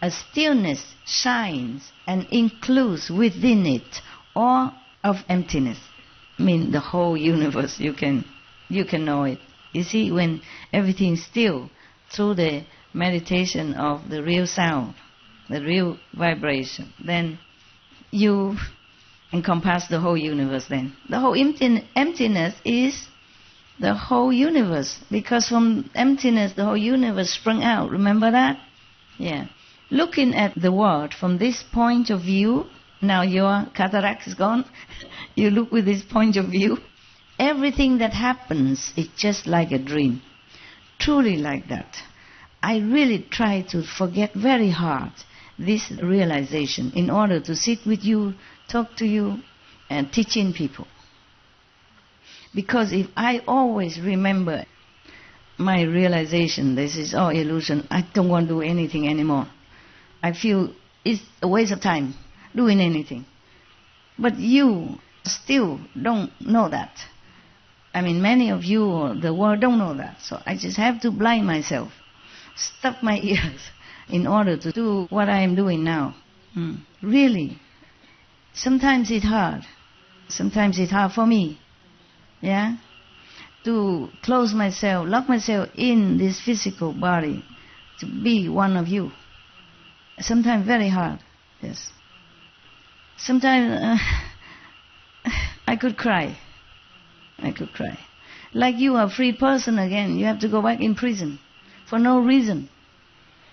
A stillness shines and includes within it all of emptiness. The whole universe. You can know it. You see, when everything is still, through the meditation of the real sound, the real vibration, then you encompass the whole universe then. The whole emptiness is the whole universe, because from emptiness the whole universe sprung out. Remember that? Yeah. Looking at the world from this point of view, now your cataract is gone, you look with this point of view, everything that happens is just like a dream. Truly like that. I really try to forget very hard this realization in order to sit with you, talk to you, and teaching people. Because if I always remember my realization, this is all illusion, I don't want to do anything anymore. I feel it's a waste of time doing anything. But you still don't know that. Many of you or the world don't know that. So I just have to blind myself, stop my ears in order to do what I am doing now. Really. Sometimes it's hard. Sometimes it's hard for me. Yeah? To close myself, lock myself in this physical body, to be one of you. Sometimes very hard. Yes. Sometimes I could cry. Like you are a free person again. You have to go back in prison for no reason.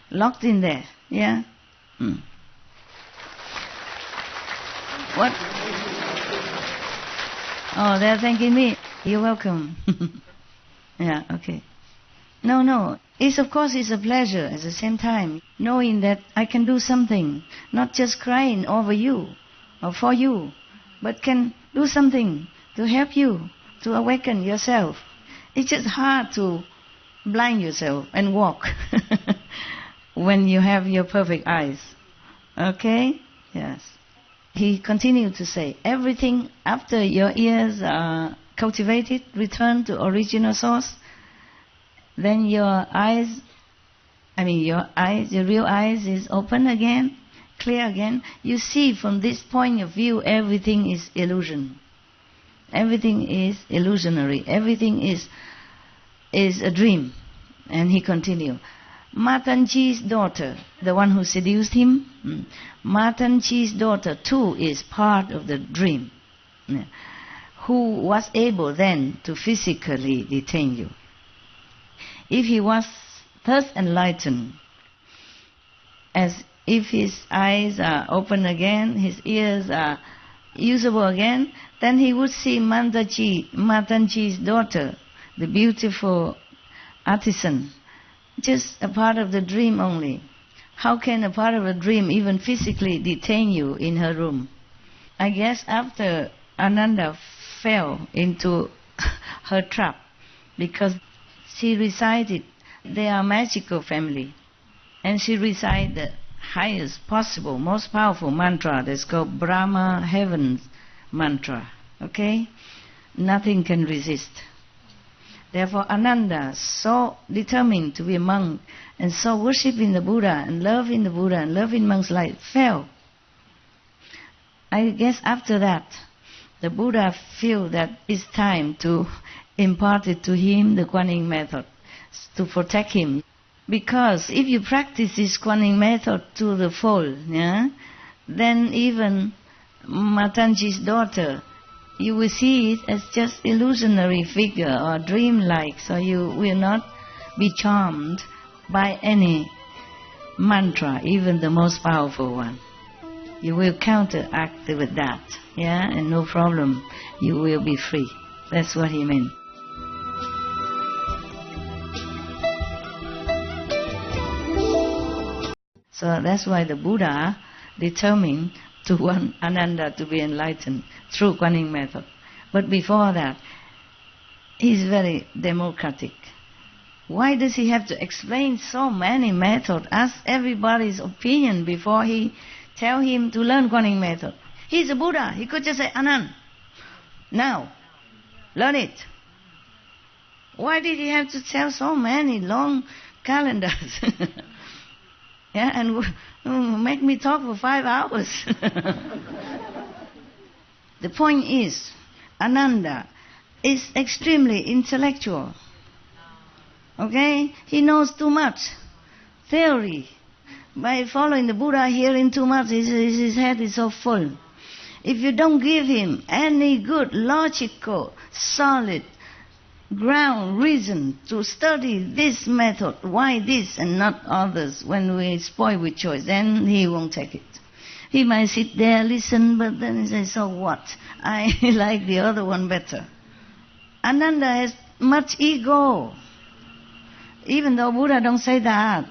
Locked in there. Yeah? What? Oh, they're thanking me. You're welcome. Yeah, okay. No. Of course it's a pleasure at the same time, knowing that I can do something, not just crying over you or for you, but can do something to help you, to awaken yourself. It's just hard to blind yourself and walk when you have your perfect eyes. Okay? Yes. He continued to say, everything after your ears are cultivated, return to original source, then your real eyes is open again, clear again. You see from this point of view, everything is illusion. Everything is illusionary. Everything is a dream. And he continued, Matanji's daughter, the one who seduced him, Matanji's daughter too is part of the dream, who was able then to physically detain you. If he was thus enlightened, as if his eyes are open again, his ears are usable again, then he would see Matanji's daughter, the beautiful artisan, just a part of the dream only. How can a part of a dream even physically detain you in her room? I guess after Ananda fell into her trap, because she recited, they are magical family, and she recited the highest possible, most powerful mantra that's called Brahma Heaven's mantra. Okay? Nothing can resist. Therefore Ananda, so determined to be a monk, and so worshipping the Buddha, and loving the Buddha, and loving monk's life, fell. I guess after that, the Buddha feel that it's time to impart it to him, the Kuan Yin method, to protect him. Because if you practice this Kuan method to the full, yeah, then even Matanji's daughter, you will see it as just illusionary figure or dream-like, so you will not be charmed by any mantra, even the most powerful one. You will counteract with that, yeah, and no problem. You will be free. That's what he meant. So that's why the Buddha determined to want Ananda to be enlightened through Kuan method. But before that, he's very democratic. Why does he have to explain so many methods? Ask everybody's opinion before he tell him to learn Kuan method. He's a Buddha. He could just say, Anand, now, learn it. Why did he have to tell so many long calendars? Yeah, and make me talk for 5 hours. The point is, Ananda is extremely intellectual. Okay? He knows too much theory. By following the Buddha, hearing too much, his head is so full. If you don't give him any good, logical, solid ground, reason to study this method, why this and not others, when we spoil with choice, then he won't take it. He might sit there, listen, but then he says, so what? I like the other one better. Ananda has much ego. Even though Buddha don't say that,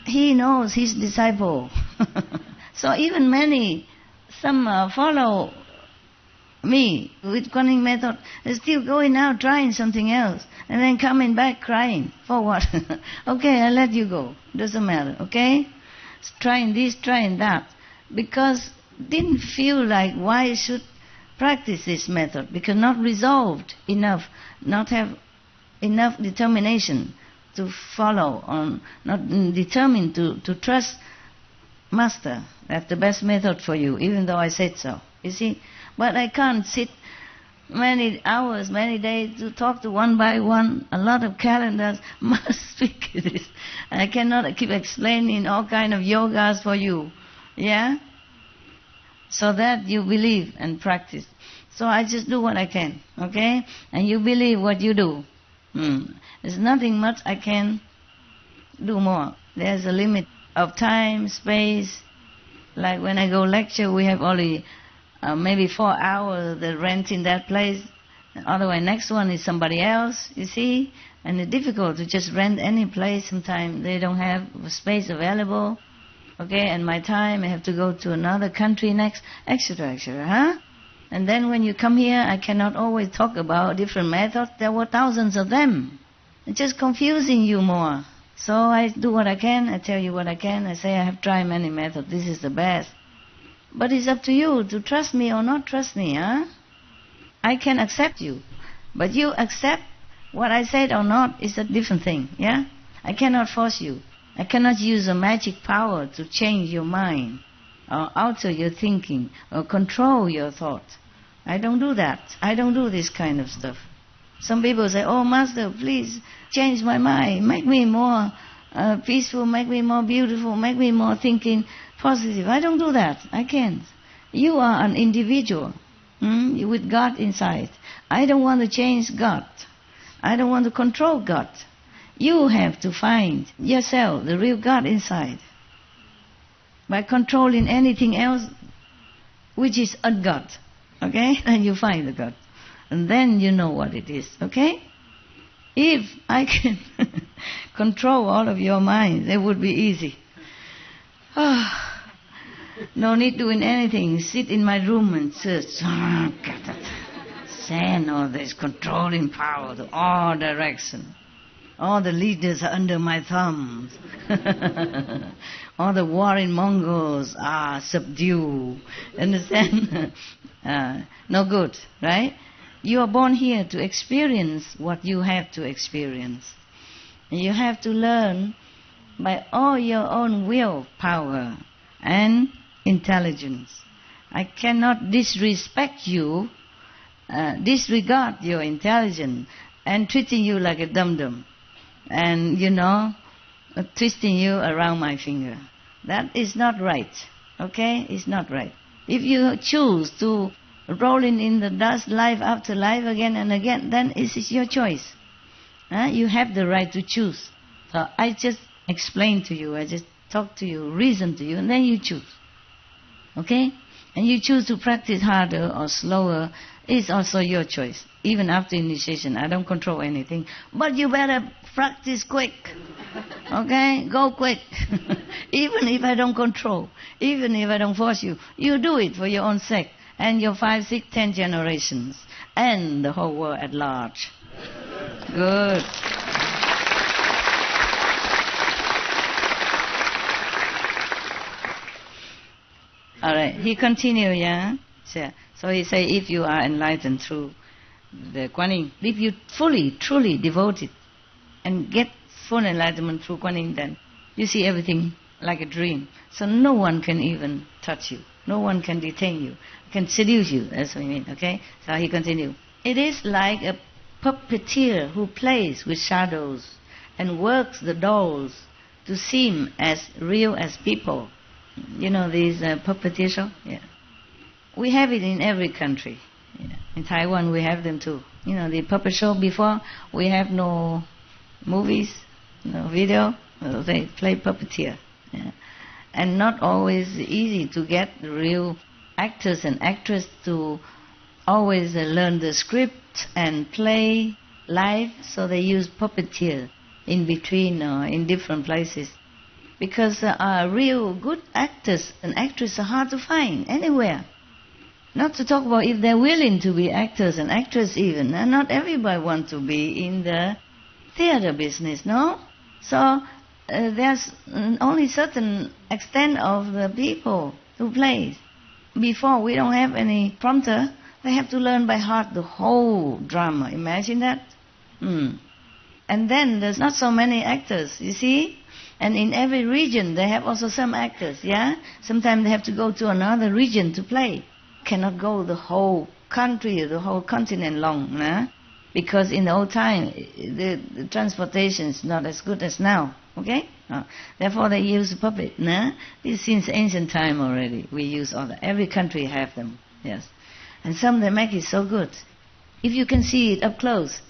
he knows his disciple. So even some follow me with Kuan method, they're still going out trying something else and then coming back crying. For what? Okay, I'll let you go. Doesn't matter, okay? Trying this, trying that. Because didn't feel like why should practice this method, because not resolved enough, not have enough determination to follow on, not determined to trust Master. That's the best method for you, even though I said so. You see? But I can't sit many hours, many days to talk to one by one, a lot of calendars, must speak this. I cannot keep explaining all kind of yogas for you. Yeah? So that you believe and practice. So I just do what I can, okay? And you believe what you do. There's nothing much I can do more. There's a limit of time, space. Like when I go lecture, we have only maybe 4 hours the rent in that place. Otherwise, next one is somebody else, you see? And it's difficult to just rent any place. Sometimes they don't have space available. Okay, and my time, I have to go to another country next, etc., etc., huh? And then when you come here, I cannot always talk about different methods. There were thousands of them. It's just confusing you more. So I do what I can, I tell you what I can, I say I have tried many methods, this is the best. But it's up to you to trust me or not trust me, huh? I can accept you, but you accept what I said or not is a different thing, yeah? I cannot force you. I cannot use a magic power to change your mind, or alter your thinking, or control your thought. I don't do that. I don't do this kind of stuff. Some people say, oh, Master, please change my mind, make me more peaceful, make me more beautiful, make me more thinking positive. I don't do that. I can't. You are an individual with God inside. I don't want to change God. I don't want to control God. You have to find yourself, the real God inside. By controlling anything else, which is a God, okay? And you find the God. And then you know what it is, okay? If I can control all of your mind, that would be easy. No need doing anything. Sit in my room and search. Send all this controlling power to all directions. All the leaders are under my thumbs. All the warring Mongols are subdued. Understand? No good, right? You are born here to experience what you have to experience. And you have to learn by all your own will power and intelligence. I cannot disrespect you, disregard your intelligence, and treating you like a dum-dum. And, twisting you around my finger. That is not right. Okay? It's not right. If you choose to rolling in the dust life after life again and again, then it is your choice. You have the right to choose. So I just explain to you, I just talk to you, reason to you, and then you choose. Okay? And you choose to practice harder or slower, it's also your choice. Even after initiation, I don't control anything. But you better practice quick. Okay? Go quick. Even if I don't control, even if I don't force you, you do it for your own sake and your 5, 6, 10 generations and the whole world at large. Good. All right, he continued, yeah? So he say, if you are enlightened through the Kuan Yin, if you fully, truly devoted and get full enlightenment through Kuan Yin, then you see everything like a dream. So no one can even touch you. No one can detain you, can seduce you, that's what I mean, okay? So he continued. It is like a puppeteer who plays with shadows and works the dolls to seem as real as people. You know these puppeteer show? Yeah. We have it in every country. Yeah. In Taiwan we have them too. You know, the puppet show before, we have no movies, no video, they play puppeteer. Yeah. And not always easy to get the real actors and actresses to always learn the script and play live, so they use puppeteer in between in different places. Because real good actors and actresses are hard to find anywhere. Not to talk about if they're willing to be actors and actresses even. And not everybody wants to be in the theater business, no? So there's only certain extent of the people who play. Before, we don't have any prompter. They have to learn by heart the whole drama. Imagine that. And then there's not so many actors, you see? And in every region, they have also some actors, yeah? Sometimes they have to go to another region to play. Cannot go the whole country or the whole continent long, nah? Because in the old time, the transportation is not as good as now, okay? Therefore, they use puppet, nah? This is since ancient time already. We use all that. Every country have them, yes. And some they make it so good. If you can see it up close.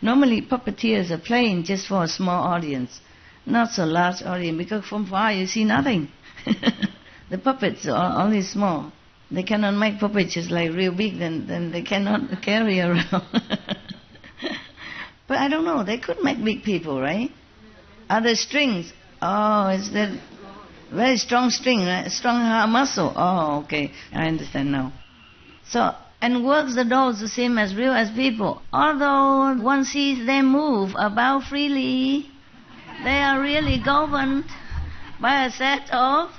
Normally, puppeteers are playing just for a small audience. Not so large audience, because from far you see nothing. The puppets are only small. They cannot make puppets just like real big, then they cannot carry around. But I don't know, they could make big people, right? Are there strings? Oh, is that very strong string, right? Strong muscle. Oh, okay, I understand now. So, and works the dolls the same as real as people. Although one sees them move about freely, they are really governed by a set of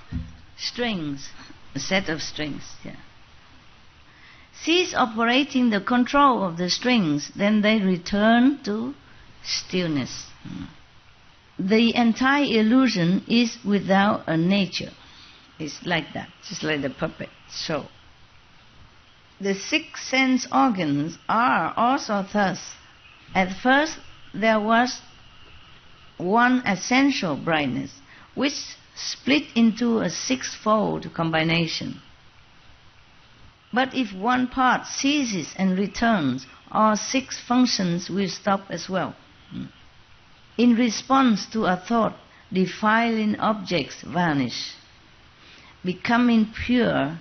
strings. A set of strings, yeah. Cease operating the control of the strings, then they return to stillness. The entire illusion is without a nature. It's like that, just like the puppet show. The 6 sense organs are also thus. At first there was one essential brightness, which split into a 6-fold combination. But if one part ceases and returns, all 6 functions will stop as well. In response to a thought, defiling objects vanish, becoming pure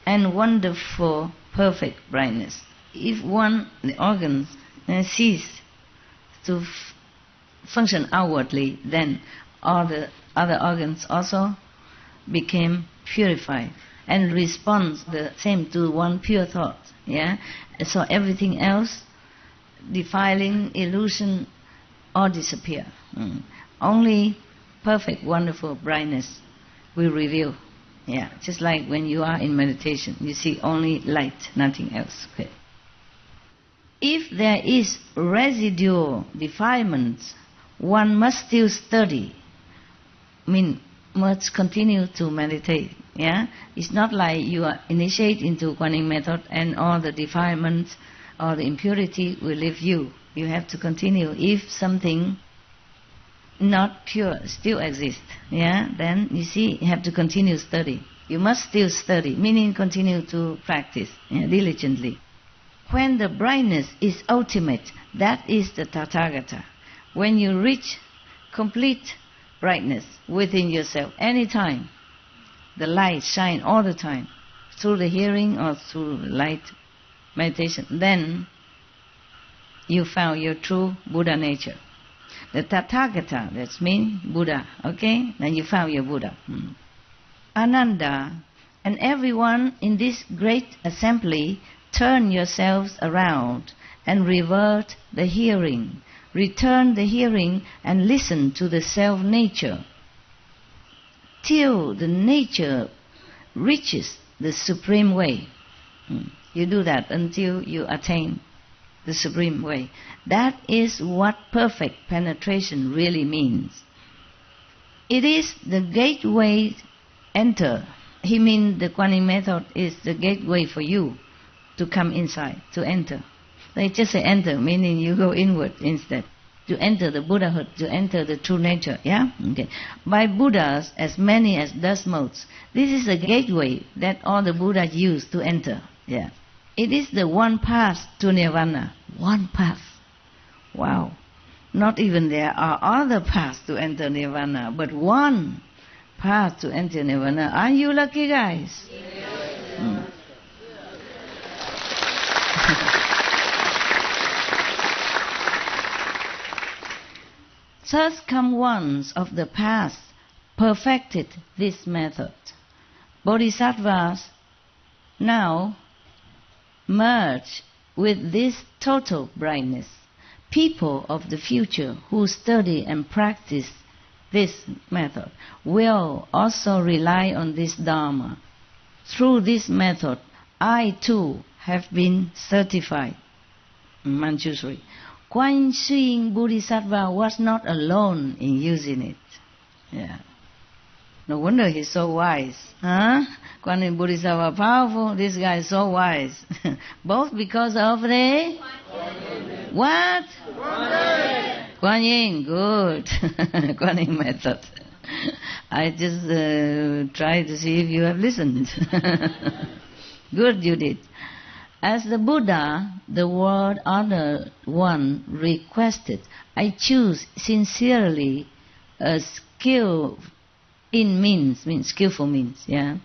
and wonderful, perfect brightness. If the organs cease to function outwardly, then all the other organs also became purified and respond the same to one pure thought. Yeah, so everything else, defiling, illusion, all disappear. Only perfect, wonderful brightness will reveal. Yeah, just like when you are in meditation, you see only light, nothing else. Okay. If there is residual defilement, one must still study. Must continue to meditate. Yeah, it's not like you are initiate into Kuan Yin method and all the defilements or the impurity will leave you. You have to continue. If something not pure, still exist. Yeah, then you see, you have to continue study. You must still study, meaning continue to practice diligently. When the brightness is ultimate, that is the Tathagata. When you reach complete brightness within yourself, anytime, the light shine all the time, through the hearing or through light meditation, then you found your true Buddha nature. The Tathagata, that means Buddha, okay? Then you found your Buddha. Ananda and everyone in this great assembly, turn yourselves around and revert the hearing. Return the hearing and listen to the self-nature till the nature reaches the supreme way. You do that until you attain the supreme way. That is what perfect penetration really means. It is the gateway enter. He means the Kuan Yin method is the gateway for you to come inside, to enter. They just say enter, meaning you go inward instead. To enter the Buddhahood, to enter the true nature, yeah? Okay. By Buddhas, as many as dust motes, this is a gateway that all the Buddhas use to enter, yeah. It is the one path to Nirvana. One path. Wow. Not even there are other paths to enter Nirvana, but one path to enter Nirvana. Are you lucky, guys? Yes. Thus come ones of the past perfected this method. Bodhisattvas now merge with this total brightness. People of the future who study and practice this method will also rely on this Dharma. Through this method, I too have been certified. Manjushri. Kuan Yin Bodhisattva was not alone in using it. Yeah. No wonder he's so wise. Huh? Kuan Yin Bodhisattva powerful, this guy is so wise. Both because of the... What? Kuan Yin, good. Kuan Yin method. I just tried to see if you have listened. Good you did. As the Buddha, the World Honored One, requested, I choose sincerely a skill in means skillful means, yeah.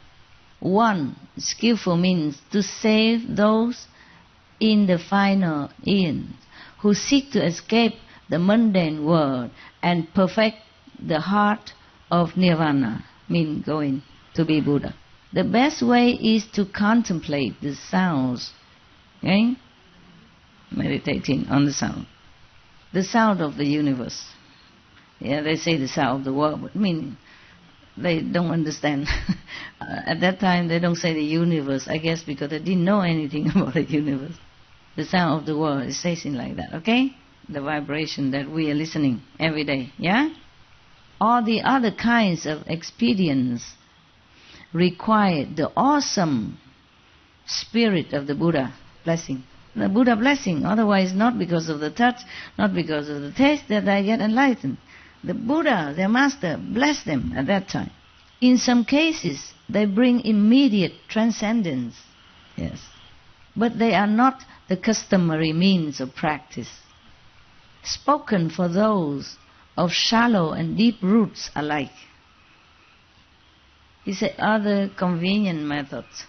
One, skillful means to save those in the final end who seek to escape the mundane world and perfect the heart of Nirvana, mean going to be Buddha. The best way is to contemplate the sounds. Okay? Meditating on the sound of the universe. Yeah, they say the sound of the world, but meaning they don't understand. At that time, they don't say the universe, I guess, because they didn't know anything about the universe. The sound of the world is saying like that, okay? The vibration that we are listening every day, yeah? All the other kinds of experience require the awesome spirit of the Buddha blessing. The Buddha blessing, otherwise not because of the touch, not because of the taste that I get enlightened. The Buddha, their master, blessed them at that time. In some cases, they bring immediate transcendence, yes. But they are not the customary means of practice. Spoken for those of shallow and deep roots alike. He said other convenient methods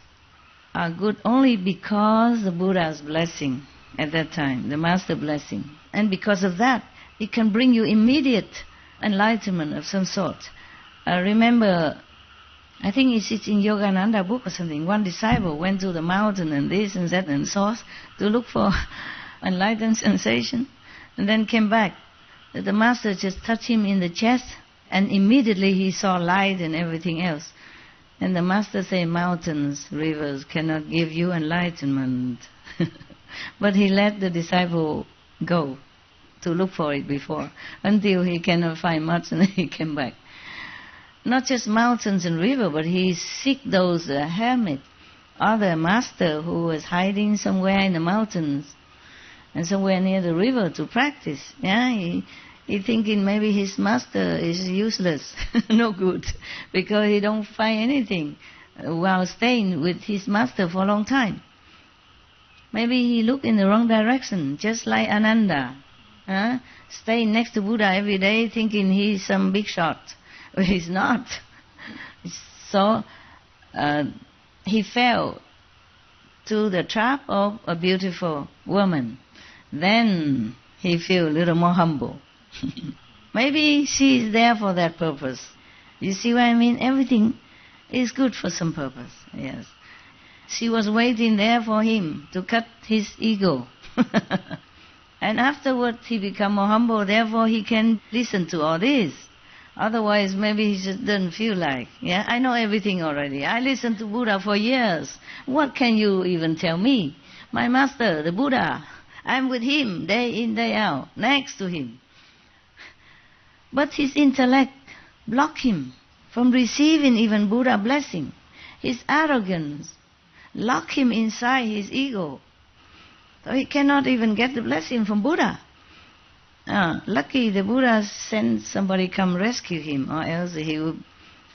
are good only because the Buddha's blessing at that time, the master blessing. And because of that, it can bring you immediate enlightenment of some sort. Remember, I think it's in Yogananda book or something, one disciple went to the mountain and this and that and so to look for enlightened sensation, and then came back. The master just touched him in the chest, and immediately he saw light and everything else. And the master said, mountains, rivers cannot give you enlightenment. But he let the disciple go to look for it before, until he cannot find much, and then he came back. Not just mountains and river, but he seek those hermit, other master who was hiding somewhere in the mountains and somewhere near the river to practice. Yeah, He thinking maybe his master is useless, no good, because he don't find anything while staying with his master for a long time. Maybe he looked in the wrong direction, just like Ananda. Staying next to Buddha every day thinking he's some big shot. But he's not. So he fell to the trap of a beautiful woman. Then he feel a little more humble. Maybe she is there for that purpose. You see what I mean? Everything is good for some purpose. Yes. She was waiting there for him to cut his ego. And afterwards he become more humble, therefore he can listen to all this. Otherwise maybe he just doesn't feel like, I know everything already. I listened to Buddha for years. What can you even tell me? My master, the Buddha, I'm with him day in, day out, next to him. But his intellect blocked him from receiving even Buddha blessing. His arrogance locked him inside his ego. So he cannot even get the blessing from Buddha. Lucky the Buddha sent somebody come rescue him, or else he would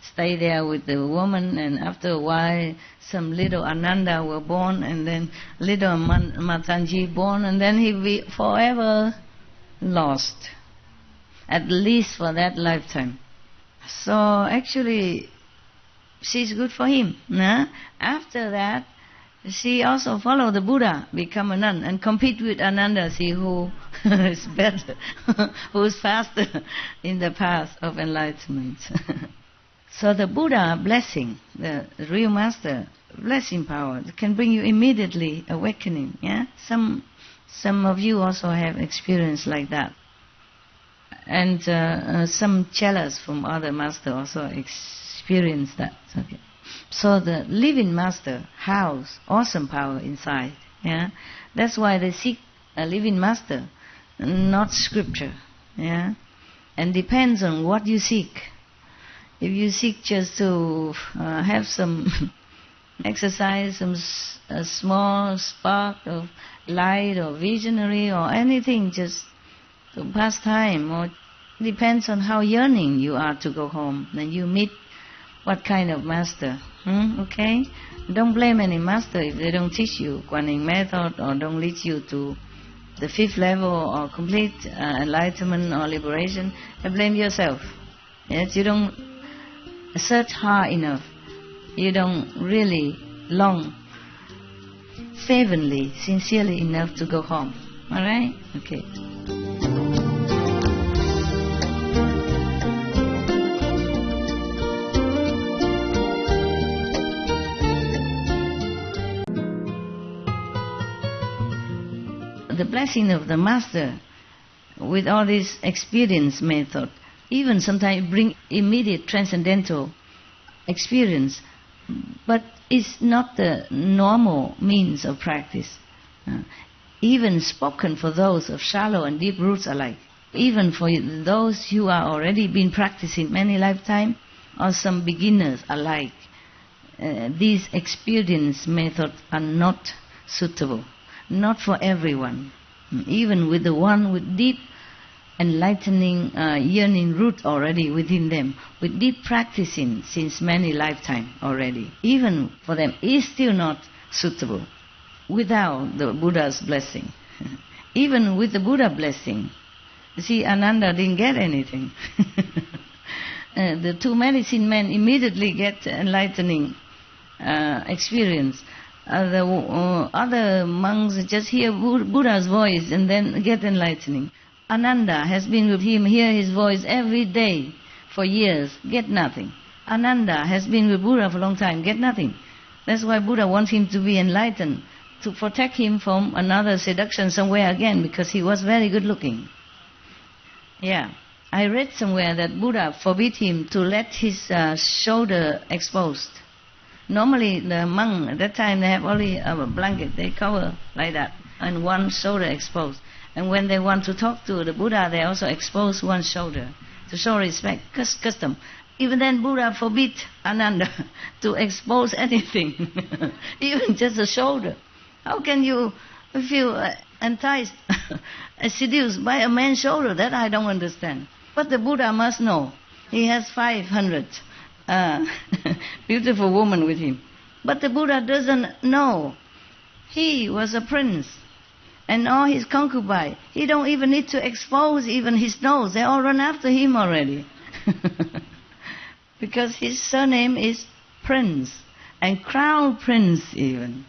stay there with the woman, and after a while some little Ananda were born, and then little Matanji born, and then he'll be forever lost, at least for that lifetime. So actually she's good for him. After that, she also followed the Buddha, become a nun, and compete with Ananda, see who is better, who's faster in the path of enlightenment. So the Buddha blessing, the real master blessing power, can bring you immediately awakening. Some of you also have experience like that. And some chelas from other master also experience that. Okay. So the living master house awesome power inside. That's why they seek a living master, not scripture. And depends on what you seek. If you seek just to have some exercise, some a small spark of light or visionary or anything, just to pass time, or depends on how yearning you are to go home, then you meet what kind of master. Okay? Don't blame any master if they don't teach you Guanyin method or don't lead you to the 5th level or complete enlightenment or liberation. Blame yourself. Yes, you don't search hard enough. You don't really long fervently, sincerely enough to go home. Alright? Okay. The blessing of the master with all this experience method, even sometimes bring immediate transcendental experience, but it's not the normal means of practice. Even spoken for those of shallow and deep roots alike, even for those who are already been practicing many lifetimes, or some beginners alike, these experience methods are not suitable. Not for everyone. Even with the one with deep enlightening yearning root already within them, with deep practicing since many lifetimes already, even for them is still not suitable without the Buddha's blessing. Even with the Buddha blessing, see, Ananda didn't get anything. The 2 medicine men immediately get enlightening experience. The other monks just hear Buddha's voice and then get enlightening. Ananda has been with him, hear his voice every day for years, get nothing. Ananda has been with Buddha for a long time, get nothing. That's why Buddha wants him to be enlightened, to protect him from another seduction somewhere again, because he was very good looking. I read somewhere that Buddha forbid him to let his shoulder exposed. Normally the monk at that time, they have only a blanket, they cover like that, and one shoulder exposed. And when they want to talk to the Buddha, they also expose one shoulder to show respect, custom. Even then Buddha forbid Ananda to expose anything, even just a shoulder. How can you feel enticed seduced by a man's shoulder? That I don't understand. But the Buddha must know. He has 500 beautiful women with him. But the Buddha doesn't know. He was a prince. And all his concubines, he don't even need to expose even his nose. They all run after him already. Because his surname is Prince. And Crown Prince even.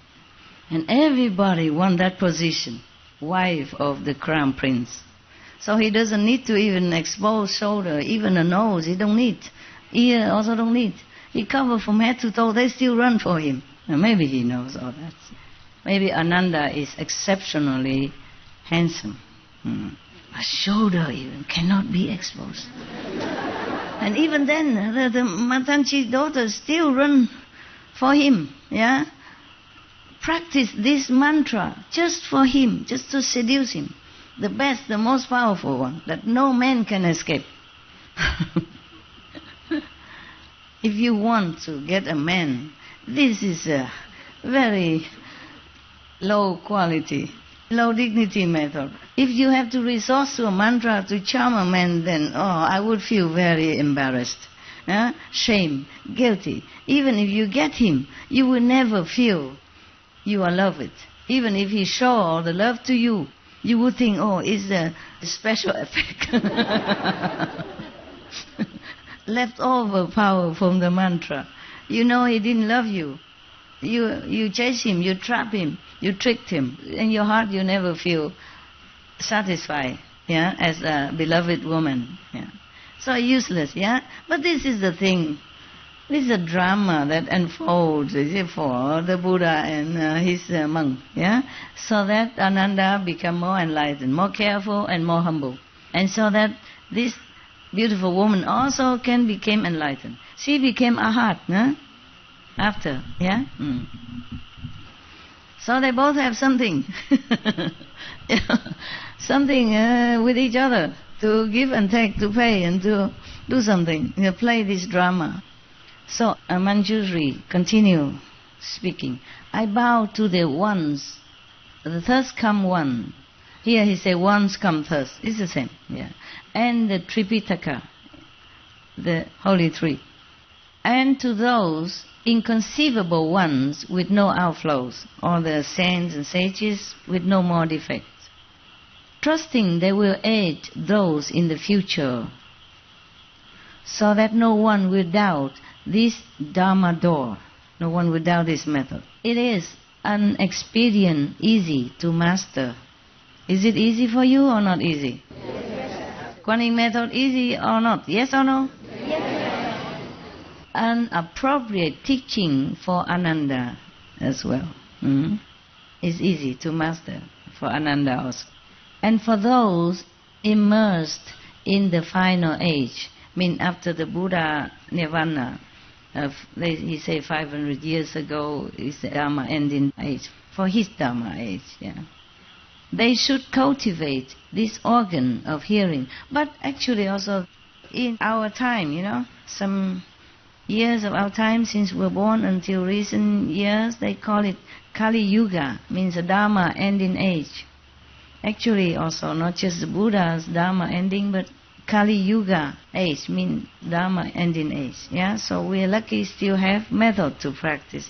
And everybody want that position. Wife of the Crown Prince. So he doesn't need to even expose shoulder, even a nose. He don't need. Ear also don't need. He covered from head to toe. They still run for him. And maybe he knows all that. Maybe Ananda is exceptionally handsome. A shoulder even cannot be exposed. And even then, the Matanchi daughters still run for him. Yeah? Practice this mantra just for him, just to seduce him. The best, the most powerful one, that no man can escape. If you want to get a man, this is a very low quality, low dignity method. If you have to resort to a mantra to charm a man, then, I would feel very embarrassed. Shame, guilty. Even if you get him, you will never feel you are loved. Even if he show all the love to you, you would think, it's a special effect. Leftover power from the mantra. You know he didn't love you. You chase him, you trap him, you tricked him. In your heart you never feel satisfied, as a beloved woman. So useless, But this is the thing. This is a drama that unfolds for the Buddha and his monk, so that Ananda become more enlightened, more careful and more humble. And so that this beautiful woman also can become enlightened. She became Arhat, after, So they both have something, something with each other, to give and take, to pay and to do something, play this drama. So Manjusri continue speaking. I bow to the ones, the thirst come one. Here he say ones come thirst. It's the same, And the Tripitaka, the Holy Three. And to those inconceivable ones with no outflows, or the saints and sages with no more defects, trusting they will aid those in the future, so that no one will doubt this Dharma door. No one will doubt this method. It is an expedient easy to master. Is it easy for you or not easy? Yes. Kuan Yin method easy or not? Yes or no? Yes. An appropriate teaching for Ananda as well. Is easy to master for Ananda also. And for those immersed in the final age, after the Buddha Nirvana, he said 500 years ago is the Dharma ending age, for his Dharma age, They should cultivate this organ of hearing. But actually also in our time, some years of our time since we were born until recent years, they call it Kali Yuga, means a Dharma ending age. Actually also not just the Buddha's Dharma ending, but Kali Yuga age means Dharma ending age. So we are lucky still have method to practice.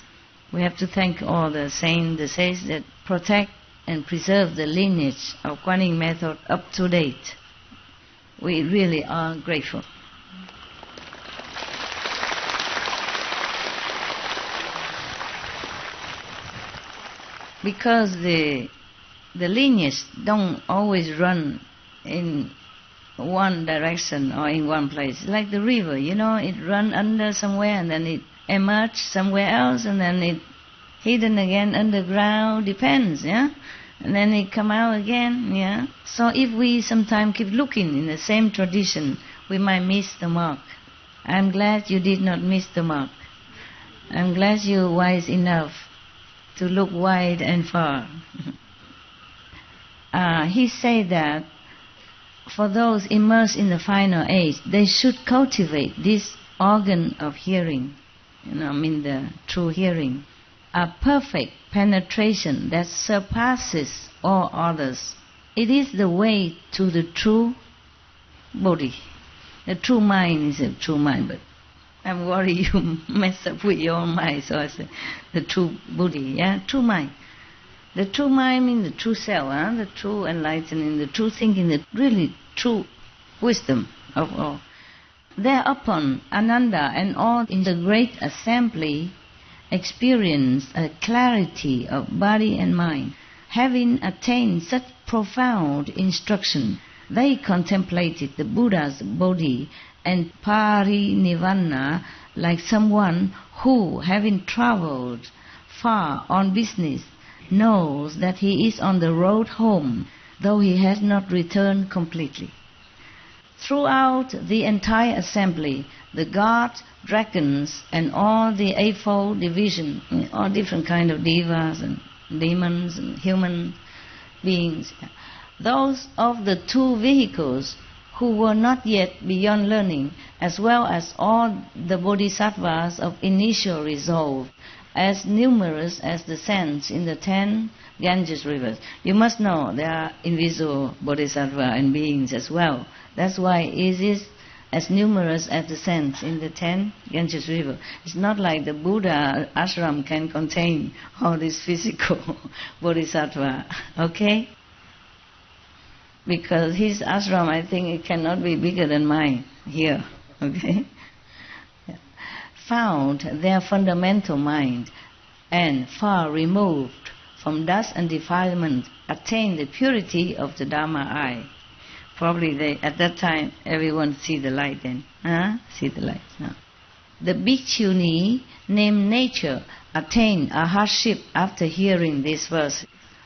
We have to thank all the saints, the sages that protect and preserve the lineage of Kuan Yin method up to date. We really are grateful. Because the lineage don't always run in one direction or in one place. Like the river, it run under somewhere and then it emerge somewhere else and then it hidden again underground, depends, and then it come out again, So if we sometimes keep looking in the same tradition, we might miss the mark. I'm glad you did not miss the mark. I'm glad you're wise enough to look wide and far. He said that for those immersed in the final age, they should cultivate this organ of hearing, the true hearing, a perfect penetration that surpasses all others. It is the way to the true body. The true mind is a true mind, but I'm worried you mess up with your mind, so I say the true body, yeah, true mind. The true mind means the true self, the true enlightening, the true thinking, the really true wisdom of all. Thereupon, Ananda and all in the great assembly experienced a clarity of body and mind. Having attained such profound instruction, they contemplated the Buddha's body and parinirvana like someone who, having travelled far on business, knows that he is on the road home, though he has not returned completely. Throughout the entire assembly, the gods, dragons, and all the eightfold division, all different kind of devas and demons and human beings, those of the two vehicles who were not yet beyond learning, as well as all the bodhisattvas of initial resolve, as numerous as the sands in the 10 Ganges rivers. You must know there are invisible bodhisattva and beings as well. That's why it is as numerous as the sands in the 10 Ganges river. It's not like the Buddha ashram can contain all this physical bodhisattva, okay? Because his ashram, I think it cannot be bigger than mine here, okay? Found their fundamental mind and far removed from dust and defilement, attained the purity of the Dharma eye. Probably at that time everyone see the light then. See the light. No. The bhikkhuni named Nature attained a hardship after hearing this verse.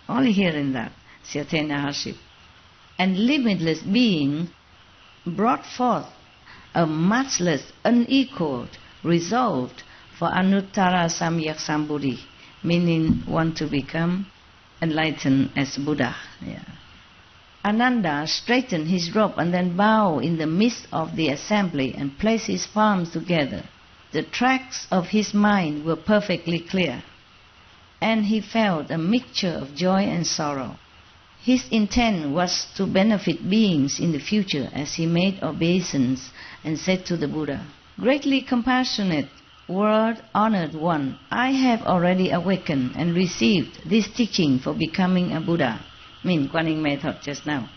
Only hearing that, she attained a hardship. And limitless being brought forth a matchless, unequaled, resolved for Anuttara Samyak Sambuddhi, meaning want to become enlightened as Buddha. Yeah. Ananda straightened his robe and then bowed in the midst of the assembly and placed his palms together. The tracks of his mind were perfectly clear, and he felt a mixture of joy and sorrow. His intent was to benefit beings in the future as he made obeisance and said to the Buddha, "Greatly compassionate, world-honored one, I have already awakened and received this teaching for becoming a Buddha." Kuan Yin method just now.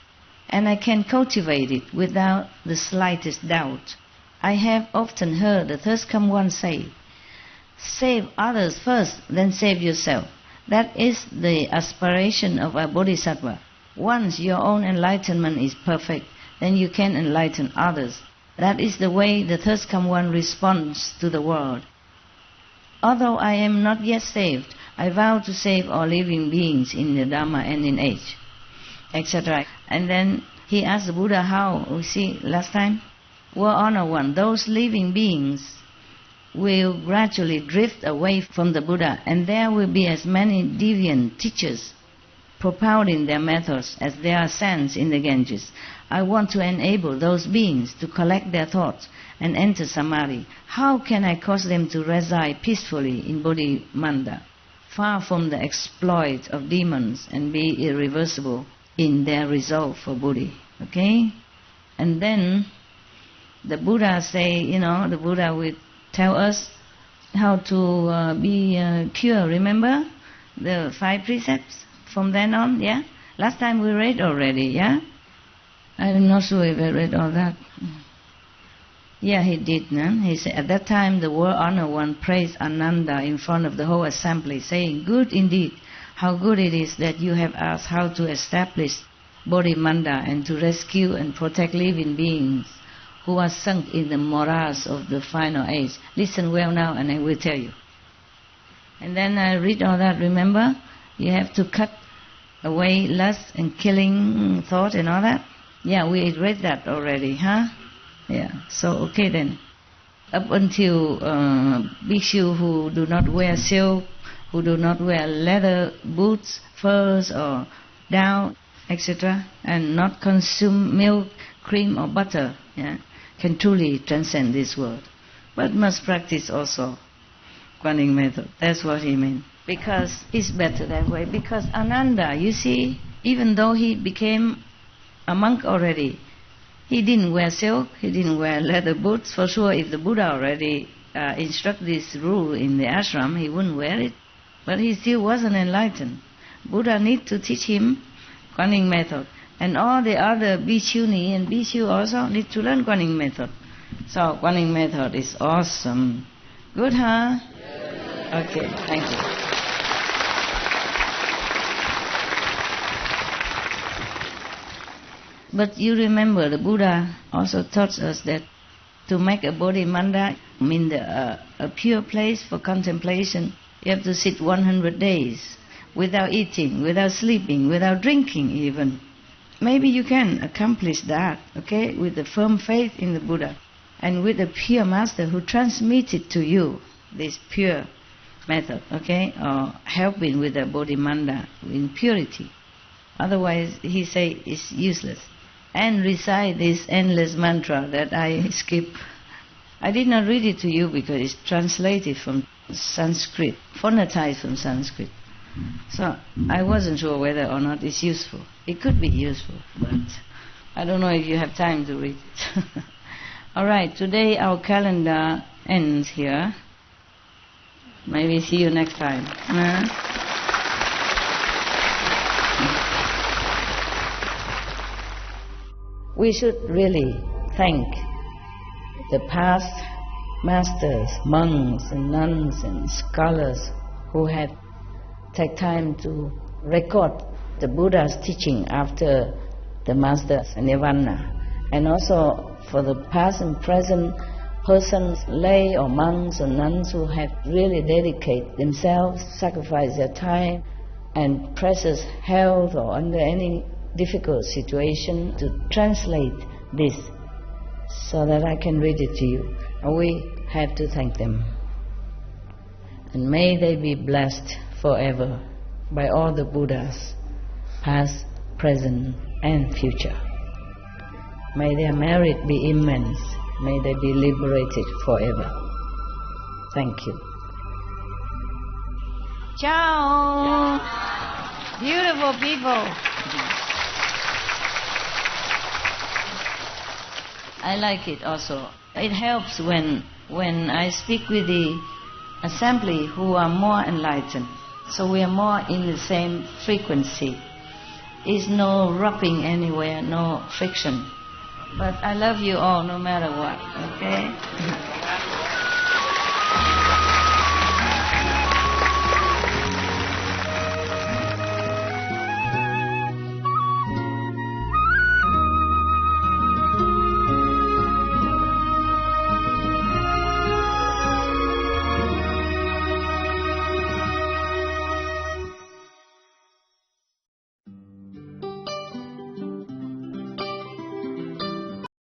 And I can cultivate it without the slightest doubt. I have often heard the Third Come One say, "Save others first, then save yourself." That is the aspiration of a bodhisattva. Once your own enlightenment is perfect, then you can enlighten others. That is the way the Third Come One responds to the world. Although I am not yet saved, I vow to save all living beings in the Dharma and in age, etc. And then he asked the Buddha how. We see last time, World-honored one, those living beings will gradually drift away from the Buddha, and there will be as many deviant teachers propounding their methods as there are sands in the Ganges. I want to enable those beings to collect their thoughts and enter Samadhi. How can I cause them to reside peacefully in Bodhimanda, far from the exploit of demons, and be irreversible in their resolve for Buddhi? Okay? And then the Buddha say, the Buddha will tell us how to be pure. Remember the 5 precepts from then on, yeah? Last time we read already, yeah? I'm not sure if I read all that. Yeah, he did. No? He said, at that time the world-honored one praised Ananda in front of the whole assembly, saying, "Good indeed, how good it is that you have asked how to establish Bodhimanda and to rescue and protect living beings who are sunk in the morass of the final age. Listen well now and I will tell you." And then I read all that, remember? You have to cut away lust and killing thought and all that. Yeah, we read that already, huh? Yeah, so okay then. Up until bhikshu who do not wear silk, who do not wear leather boots, furs or down, etc., and not consume milk, cream or butter, yeah, can truly transcend this world. But must practice also Kuan Yin method. That's what he meant. Because it's better that way. Because Ananda, you see, even though he became a monk already, he didn't wear silk, he didn't wear leather boots. For sure, if the Buddha already instructed this rule in the ashram, he wouldn't wear it. But he still wasn't enlightened. Buddha need to teach him Kuan method. And all the other bhikkhuni and bhikkhu also need to learn Kuan method. So Kuan method is awesome. Good, huh? Yes. Okay, thank you. But you remember the Buddha also taught us that to make a bodhi manda, mean a pure place for contemplation, you have to sit 100 days without eating, without sleeping, without drinking even. Maybe you can accomplish that, okay, with a firm faith in the Buddha and with a pure master who transmitted to you this pure method, okay, or helping with the bodhi manda in purity. Otherwise, he say it's useless. And recite this endless mantra that I skip. I did not read it to you because it's translated from Sanskrit, phonetized from Sanskrit. So I wasn't sure whether or not it's useful. It could be useful, but I don't know if you have time to read it. All right, today our calendar ends here. Maybe see you next time. We should really thank the past masters, monks and nuns and scholars who had taken time to record the Buddha's teaching after the master's nirvana, and also for the past and present persons, lay or monks or nuns who have really dedicated themselves, sacrificed their time and precious health or under any difficult situation to translate this so that I can read it to you. And we have to thank them. And may they be blessed forever by all the Buddhas, past, present and future. May their merit be immense. May they be liberated forever. Thank you. Ciao! Beautiful people. I like it also. It helps when I speak with the assembly who are more enlightened. So we are more in the same frequency. It's no rubbing anywhere, no friction. But I love you all no matter what, okay?